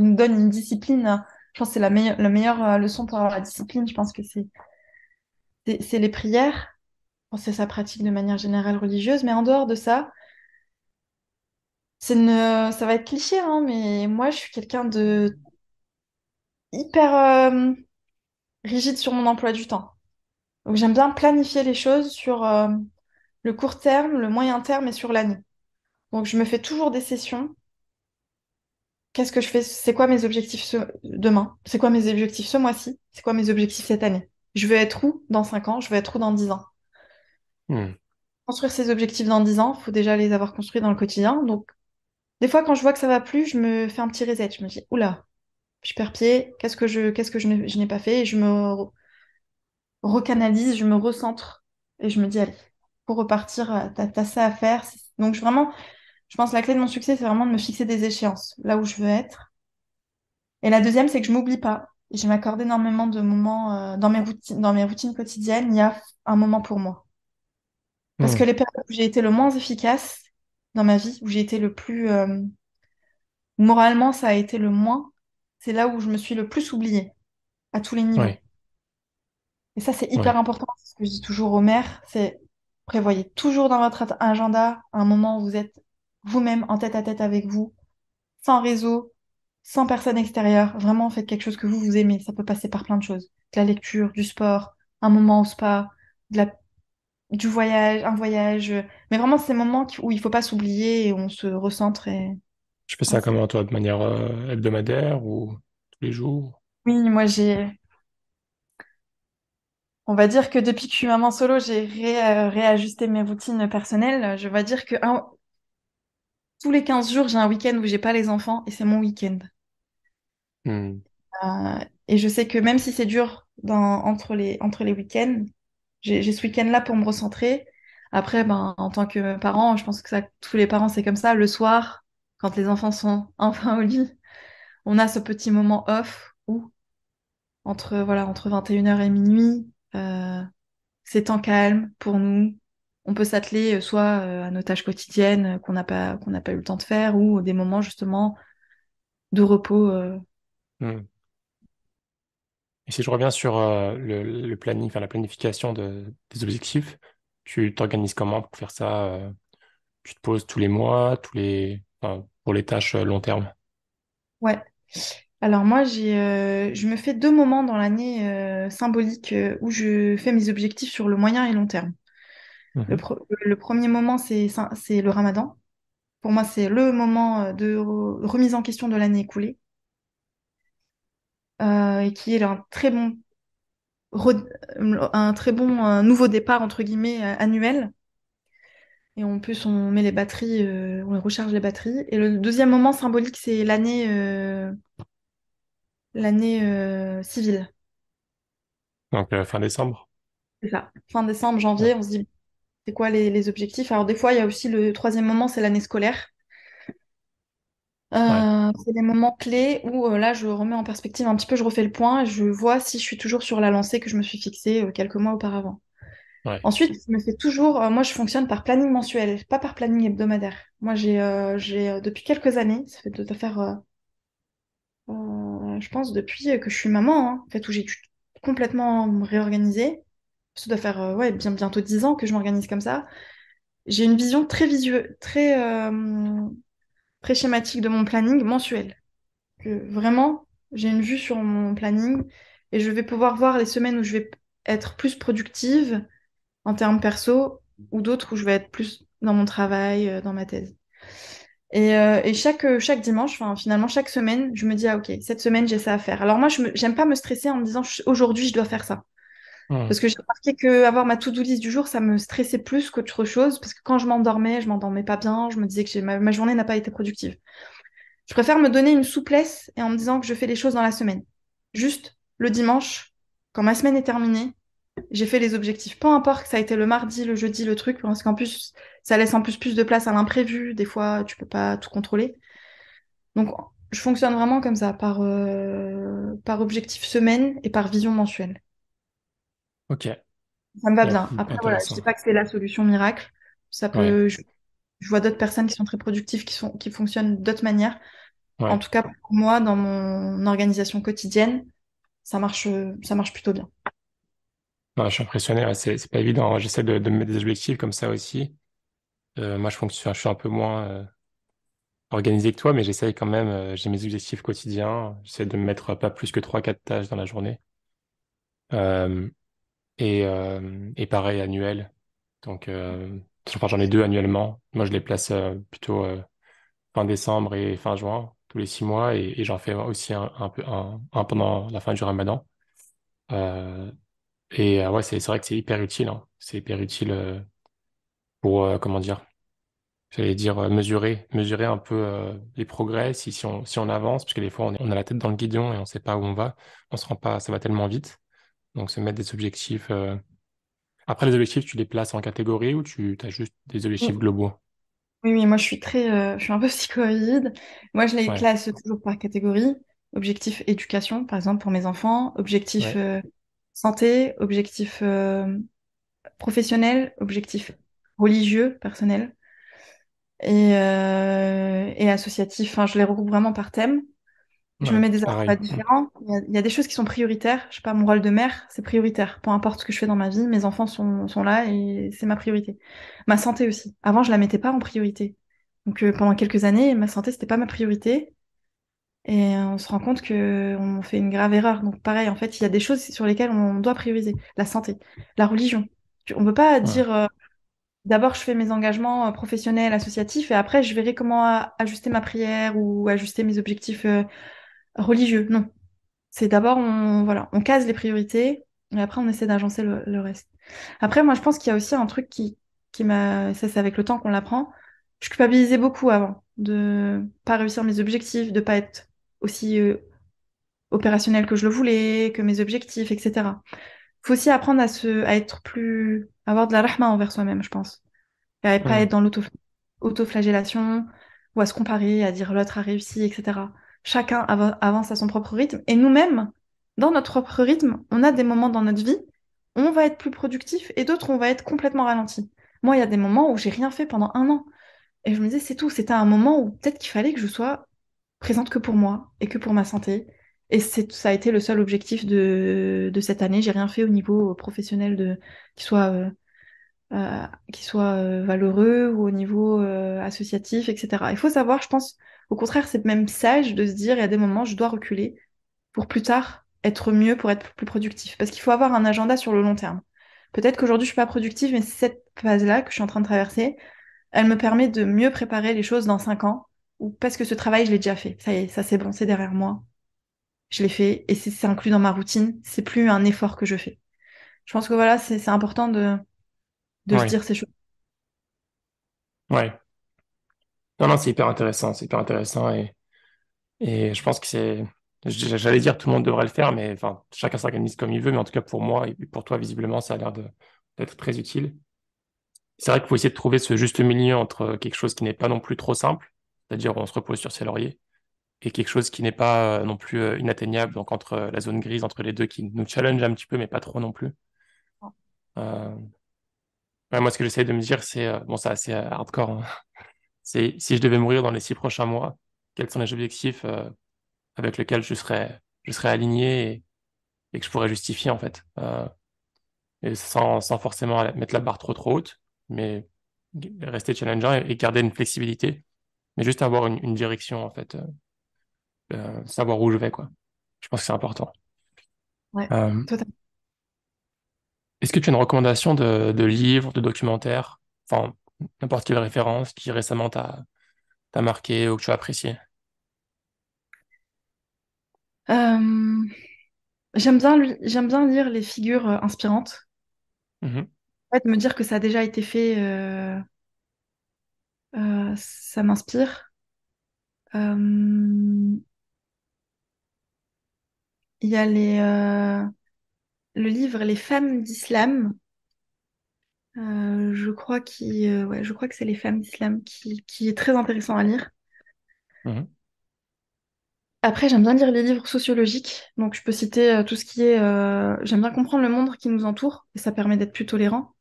S2: nous donne une discipline. Je pense que c'est la meilleure leçon pour avoir la discipline. Je pense que c'est les prières. Bon, c'est sa pratique de manière générale religieuse, mais en dehors de ça, ça va être cliché, hein, mais moi, je suis quelqu'un de hyper rigide sur mon emploi du temps. Donc, j'aime bien planifier les choses sur le court terme, le moyen terme et sur l'année. Donc, je me fais toujours des sessions. Qu'est-ce que je fais? C'est quoi mes objectifs demain? C'est quoi mes objectifs ce mois-ci? C'est quoi mes objectifs cette année? Je veux être où dans 5 ans? Je veux être où dans 10 ans?
S1: Hmm.
S2: Construire ces objectifs dans 10 ans, il faut déjà les avoir construits dans le quotidien. Donc, des fois, quand je vois que ça va plus, je me fais un petit reset. Je me dis, oula, je perds pied. Qu'est-ce que je n'ai pas fait? Et je me recanalise, je me recentre. Et je me dis, allez, pour repartir, t'as ça à faire. Donc, vraiment, je pense que la clé de mon succès, c'est vraiment de me fixer des échéances, là où je veux être. Et la deuxième, c'est que je m'oublie pas. Je m'accorde énormément de moments dans mes routines quotidiennes. Il y a un moment pour moi. Parce
S1: Hmm.
S2: que les périodes où j'ai été le moins efficace dans ma vie, où j'ai été le plus moralement, ça a été le moins, c'est là où je me suis le plus oubliée à tous les niveaux.
S1: Ouais,
S2: Et ça, c'est hyper
S1: ouais.
S2: important. C'est ce que je dis toujours aux mères, c'est prévoyez toujours dans votre agenda un moment où vous êtes vous-même en tête à tête avec vous, sans réseau, sans personne extérieure. Vraiment, faites quelque chose que vous aimez. Ça peut passer par plein de choses. De la lecture, du sport, un moment au spa, de la... du voyage, un voyage. Mais vraiment, c'est ces moments où il faut pas s'oublier et où on se recentre. Et...
S1: Je fais
S2: Ouais,
S1: ça comment, toi, de manière hebdomadaire ou tous les jours?
S2: oui, moi, on va dire que depuis que je suis maman solo, j'ai réajusté mes routines personnelles. Je vais dire que tous les 15 jours, j'ai un week-end où j'ai pas les enfants et c'est mon week-end.
S1: Hmm.
S2: Et je sais que même si c'est dur entre les week-ends, j'ai ce week-end-là pour me recentrer. Après, ben, en tant que parent, je pense que ça, tous les parents, c'est comme ça. Le soir, quand les enfants sont enfin au lit, on a ce petit moment off où, entre 21 h et minuit, c'est temps calme pour nous. On peut s'atteler soit à nos tâches quotidiennes qu'on n'a pas eu le temps de faire, ou des moments justement de repos.
S1: Hmm. Et si je reviens sur le planning, enfin la planification des objectifs, tu t'organises comment pour faire ça? Tu te poses tous les mois, enfin, pour les tâches long terme.
S2: Ouais. Alors moi, je me fais 2 moments dans l'année symboliques où je fais mes objectifs sur le moyen et long terme.
S1: Mhm.
S2: Le premier moment, c'est le Ramadan. Pour moi, c'est le moment de remise en question de l'année écoulée et qui est re- un très bon nouveau départ, entre guillemets, annuel. Et en plus, on met les batteries, on recharge les batteries. Et le deuxième moment symbolique, c'est l'année civile.
S1: Donc fin décembre.
S2: C'est ça. Fin décembre,
S1: Ouais.
S2: janvier, on se dit, c'est quoi les objectifs? Alors des fois, il y a aussi le troisième moment, c'est l'année scolaire.
S1: Ouais.
S2: C'est des moments clés où là, je remets en perspective un petit peu, je refais le point et je vois si je suis toujours sur la lancée que je me suis fixée quelques mois auparavant.
S1: Ouais.
S2: Ensuite, je me fais toujours, moi je fonctionne par planning mensuel, pas par planning hebdomadaire. Moi depuis quelques années, ça fait de faire, je pense, depuis que je suis maman, hein, en fait, où j'ai dû complètement me réorganiser. Ça doit faire ouais, bientôt 10 ans que je m'organise comme ça. J'ai une vision très visuelle, très schématique de mon planning mensuel. Que vraiment, j'ai une vue sur mon planning et je vais pouvoir voir les semaines où je vais être plus productive en termes perso ou d'autres où je vais être plus dans mon travail, dans ma thèse. Et chaque dimanche, enfin, finalement, chaque semaine, je me dis, ah ok, cette semaine, j'ai ça à faire. Alors moi, j'aime pas me stresser en me disant, aujourd'hui, je dois faire ça.
S1: Hmm.
S2: Parce que j'ai remarqué que avoir ma to-do list du jour, ça me stressait plus qu'autre chose. Parce que quand je m'endormais pas bien. Je me disais que ma journée n'a pas été productive. Je préfère me donner une souplesse et en me disant que je fais les choses dans la semaine. Juste le dimanche, quand ma semaine est terminée, j'ai fait les objectifs. Peu importe que ça a été le mardi, le jeudi, le truc, parce qu'en plus, ça laisse en plus de place à l'imprévu. Des fois, tu peux pas tout contrôler. Donc, je fonctionne vraiment comme ça, par objectif semaine et par vision mensuelle.
S1: Ok.
S2: Ça me va
S1: Bon,
S2: bien. Après, voilà, je
S1: intéressant.
S2: sais pas que c'est la solution miracle. Ça
S1: Ouais.
S2: peut, je vois d'autres personnes qui sont très productives, qui fonctionnent d'autres manières. En
S1: Ouais.
S2: tout cas, pour moi, dans mon organisation quotidienne, ça marche plutôt bien.
S1: Non, je suis impressionné. Ouais, c'est pas évident. J'essaie de me mettre des objectifs comme ça aussi. Moi, je suis un peu moins organisé que toi, mais j'essaye quand même. J'ai mes objectifs quotidiens. J'essaie de me mettre pas plus que trois, quatre tâches dans la journée. Euh, et pareil, annuel. Donc, enfin, j'en ai deux annuellement. Moi, je les place plutôt fin décembre et fin juin, tous les 6 mois, et j'en fais aussi un pendant la fin du Ramadan. Euh, ouais, c'est vrai que c'est hyper utile, hein. C'est hyper utile pour, comment dire, j'allais dire mesurer un peu les progrès, si on avance, parce que des fois, on a la tête dans le guidon et on sait pas où on va. On se rend pas, ça va tellement vite. Donc, se mettre des objectifs. Après, les objectifs, tu les places en catégorie ou tu as juste des objectifs
S2: Oui,
S1: globaux?
S2: oui, oui, moi je suis un peu psychoïde. Moi je les
S1: Ouais,
S2: classe toujours par catégorie. Objectif éducation, par exemple, pour mes enfants. Objectif
S1: ouais.
S2: santé, objectif professionnel, objectif religieux, personnel et associatif. Enfin, je les regroupe vraiment par thème. Je me
S1: Ouais,
S2: mets des
S1: pareil.
S2: agendas différents. Il y a des choses qui sont prioritaires. Je sais pas, mon rôle de mère, c'est prioritaire. Peu importe ce que je fais dans ma vie, mes enfants sont là et c'est ma priorité. Ma santé aussi. Avant, je la mettais pas en priorité. Donc pendant quelques années, ma santé, c'était pas ma priorité. Et on se rend compte que on fait une grave erreur. Donc pareil, en fait, il y a des choses sur lesquelles on doit prioriser. La santé, la religion. On peut pas
S1: Ouais,
S2: dire d'abord je fais mes engagements professionnels, associatifs, et après je verrai comment ajuster ma prière ou ajuster mes objectifs religieux. Non. C'est d'abord, voilà, on case les priorités et après on essaie d'agencer le reste. Après, moi, je pense qu'il y a aussi un truc qui m'a, ça c'est avec le temps qu'on l'apprend. Je culpabilisais beaucoup avant de pas réussir mes objectifs, de pas être aussi opérationnel que je le voulais, que mes objectifs, etc. Faut aussi apprendre à être avoir de la rahma envers soi-même, je pense. Et à pas
S1: Hmm.
S2: être dans l'autoflagellation, ou à se comparer, à dire l'autre a réussi, etc. Chacun avance à son propre rythme. Et nous-mêmes, dans notre propre rythme, on a des moments dans notre vie où on va être plus productif et d'autres où on va être complètement ralenti. Moi, il y a des moments où j'ai rien fait pendant un an. Et je me disais, c'est tout. C'était un moment où peut-être qu'il fallait que je sois présente que pour moi et que pour ma santé. Et ça a été le seul objectif de cette année. J'ai rien fait au niveau professionnel qui soit, qui soit valeureux ou au niveau associatif, etc. Il faut savoir, je pense, au contraire, c'est même sage de se dire, il y a des moments, je dois reculer pour plus tard être mieux, pour être plus productif. Parce qu'il faut avoir un agenda sur le long terme. Peut-être qu'aujourd'hui, je suis pas productive, mais cette phase-là que je suis en train de traverser, elle me permet de mieux préparer les choses dans 5 ans, ou parce que ce travail, je l'ai déjà fait. Ça y est, ça c'est bon, c'est derrière moi. Je l'ai fait et c'est inclus dans ma routine. C'est plus un effort que je fais. Je pense que voilà, c'est important de se
S1: Ouais,
S2: dire ces choses.
S1: ouais. Non, non, c'est hyper intéressant et je pense que j'allais dire tout le monde devrait le faire, mais enfin, chacun s'organise comme il veut, mais en tout cas pour moi et pour toi, visiblement, ça a l'air d'être très utile. C'est vrai qu'il faut essayer de trouver ce juste milieu entre quelque chose qui n'est pas non plus trop simple, c'est-à-dire on se repose sur ses lauriers, et quelque chose qui n'est pas non plus inatteignable, donc entre la zone grise, entre les deux, qui nous challenge un petit peu, mais pas trop non plus. Euh, ouais, moi, ce que j'essaie de me dire, c'est, bon, c'est assez hardcore, hein. C'est si je devais mourir dans les 6 prochains mois, quels sont les objectifs avec lesquels je serais aligné et que je pourrais justifier, en fait. Et sans forcément mettre la barre trop haute, mais rester challengeant et garder une flexibilité, mais juste avoir une direction, en fait, savoir où je vais, quoi. Je pense que c'est important.
S2: Ouais,
S1: Euh,
S2: totalement.
S1: Est-ce que tu as une recommandation de livre, de documentaire, enfin, n'importe quelle référence qui récemment t'a marqué ou que tu as apprécié?
S2: Euh, j'aime bien lire les figures inspirantes.
S1: Mhm.
S2: En fait, me dire que ça a déjà été fait, ça m'inspire. Euh, Il y a le livre Les femmes d'islam. Je crois que c'est Les femmes d'islam qui est très intéressant à lire.
S1: Mhm.
S2: Après, j'aime bien lire les livres sociologiques, donc je peux citer tout ce qui est... J'aime bien comprendre le monde qui nous entoure, et ça permet d'être plus tolérant.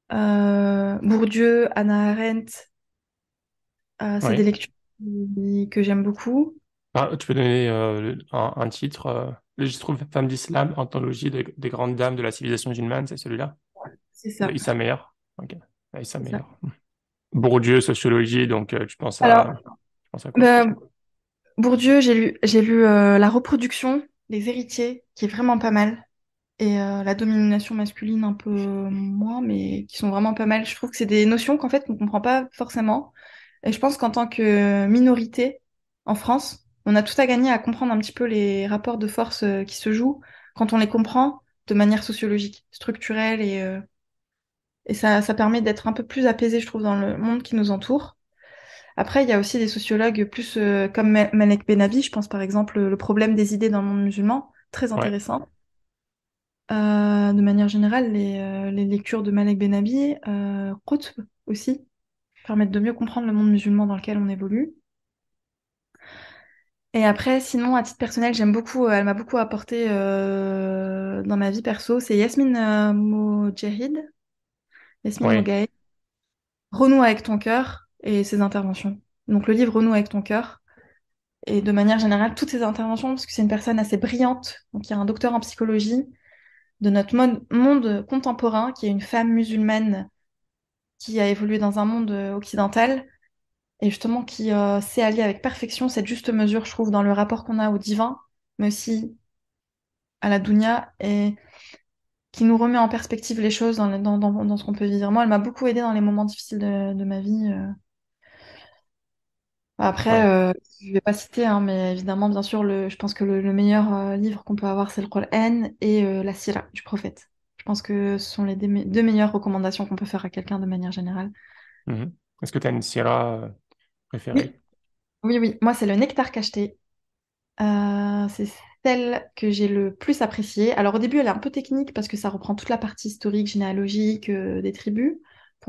S2: Bourdieu, Hannah Arendt, c'est des
S1: Oui.
S2: lectures que j'aime beaucoup.
S1: Ah, tu peux donner un titre. Je trouve Femme d'Islam, anthologie des grandes dames de la civilisation musulmane, c'est celui-là?
S2: C'est
S1: De
S2: ça,
S1: Issa Meyer. Ok. Ah, Issa
S2: c'est ça.
S1: Meyer. Bourdieu, sociologie, donc
S2: Alors,
S1: tu penses à quoi?
S2: ben, Bourdieu, j'ai lu La reproduction, Les héritiers, qui est vraiment pas mal. Et la domination masculine un peu moins, mais qui sont vraiment pas mal. Je trouve que c'est des notions qu'en fait on comprend pas forcément. Et je pense qu'en tant que minorité en France, on a tout à gagner à comprendre un petit peu les rapports de force qui se jouent quand on les comprend de manière sociologique, structurelle, et ça permet d'être un peu plus apaisé, je trouve, dans le monde qui nous entoure. Après, il y a aussi des sociologues plus comme Malek Benabi, je pense par exemple le problème des idées dans le monde musulman, très
S1: Ouais.
S2: intéressant. De manière générale, les lectures de Malek Benabi, Qutb aussi, permettent de mieux comprendre le monde musulman dans lequel on évolue. Et après, sinon, à titre personnel, j'aime beaucoup, elle m'a beaucoup apporté dans ma vie perso, c'est Yasmine Moujahid, Yasmine
S1: Ouais.
S2: Mogahed, Renoue avec ton cœur et ses interventions. Donc le livre Renoue avec ton cœur, et de manière générale, toutes ses interventions, parce que c'est une personne assez brillante, donc il y a un docteur en psychologie de notre monde contemporain, qui est une femme musulmane qui a évolué dans un monde occidental et justement qui sait allier avec perfection cette juste mesure, je trouve, dans le rapport qu'on a au divin, mais aussi à la dunya, et qui nous remet en perspective les choses dans ce qu'on peut vivre. Moi, elle m'a beaucoup aidée dans les moments difficiles de ma vie. Après,
S1: Ouais.
S2: je vais pas citer, hein, mais évidemment, bien sûr, je pense que le meilleur livre qu'on peut avoir, c'est le Coran et la Sira du prophète. Je pense que ce sont les deux meilleures recommandations qu'on peut faire à quelqu'un de manière générale.
S1: Mhm. Est-ce que tu as une sira préférée?
S2: Oui, oui. Moi, c'est le Nectar cacheté. C'est celle que j'ai le plus appréciée. Alors au début, elle est un peu technique parce que ça reprend toute la partie historique, généalogique des tribus.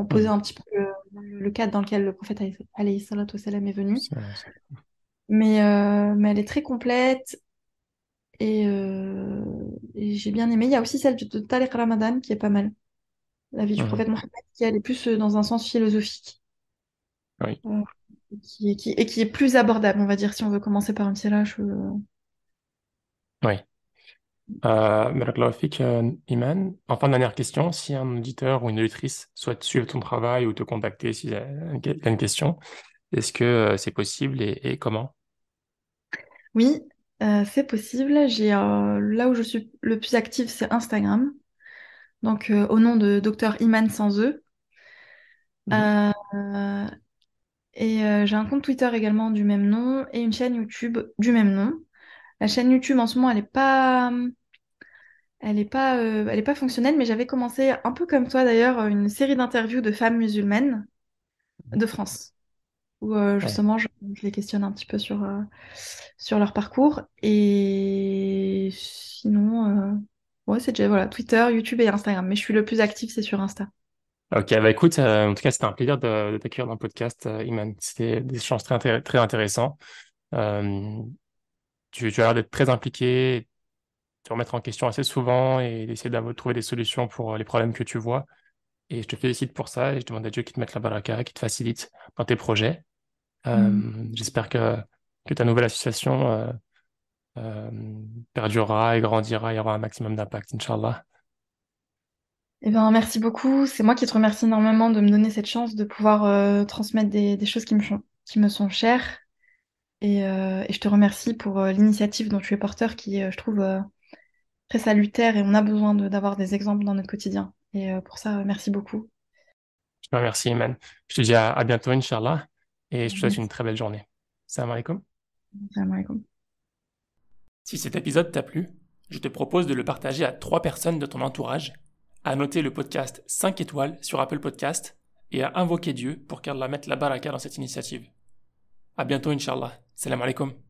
S2: pour poser
S1: Mhm.
S2: un petit peu le cadre dans lequel le prophète alayhi salatu wassalam est venu.
S1: C'est-
S2: Mais elle est très complète et j'ai bien aimé. Il y a aussi celle de Tariq Ramadan qui est pas mal. La vie du
S1: Mhm.
S2: prophète Mohammed, qui elle est plus dans un sens philosophique
S1: Oui,
S2: euh, et qui est plus abordable, on va dire, si on veut commencer par une tirage.
S1: oui. Barakallahu fik, Iman. Enfin, dernière question, si un auditeur ou une auditrice souhaite suivre ton travail ou te contacter s'il a une question, est-ce que c'est possible et comment?
S2: Oui, c'est possible. Là où je suis le plus active, c'est Instagram. Donc, au nom de Docteur Iman sans E.
S1: Mhm.
S2: Euh, j'ai un compte Twitter également du même nom et une chaîne YouTube du même nom. La chaîne YouTube en ce moment, elle est pas fonctionnelle, mais j'avais commencé un peu comme toi d'ailleurs une série d'interviews de femmes musulmanes de France, où
S1: Ouais.
S2: justement je les questionne un petit peu sur leur parcours. Et sinon, ouais, c'est déjà voilà, Twitter, YouTube et Instagram. Mais je suis le plus active, c'est sur Insta.
S1: Ok, bah écoute, en tout cas, c'était un plaisir de t'accueillir dans le podcast, Iman. C'était des échanges très intéressants. Euh, tu as l'air d'être très impliqué, te remettre en question assez souvent et d'essayer de trouver des solutions pour les problèmes que tu vois. Et je te félicite pour ça et je demande à Dieu qu'il te mette la baraka, qu'il te facilite dans tes projets.
S2: Mm.
S1: J'espère que ta nouvelle association euh, perdurera et grandira et aura un maximum d'impact, Inch'Allah.
S2: Eh ben, merci beaucoup. C'est moi qui te remercie énormément de me donner cette chance de pouvoir transmettre des choses qui me sont chères. Et je te remercie pour l'initiative dont tu es porteur qui, je trouve, très salutaire et on a besoin d'avoir des exemples dans notre quotidien. Et pour ça, merci beaucoup.
S1: Je te remercie, Iman. Je te dis à bientôt, Inch'Allah, et je te souhaite une
S2: Merci.
S1: très belle journée. Salam alaikum.
S2: Salam alaikum.
S1: Si cet épisode t'a plu, je te propose de le partager à 3 personnes de ton entourage, à noter le podcast 5 étoiles sur Apple Podcast et à invoquer Dieu pour qu'Allah mette la baraka dans cette initiative. À bientôt, Inch'Allah. Salam alaikum.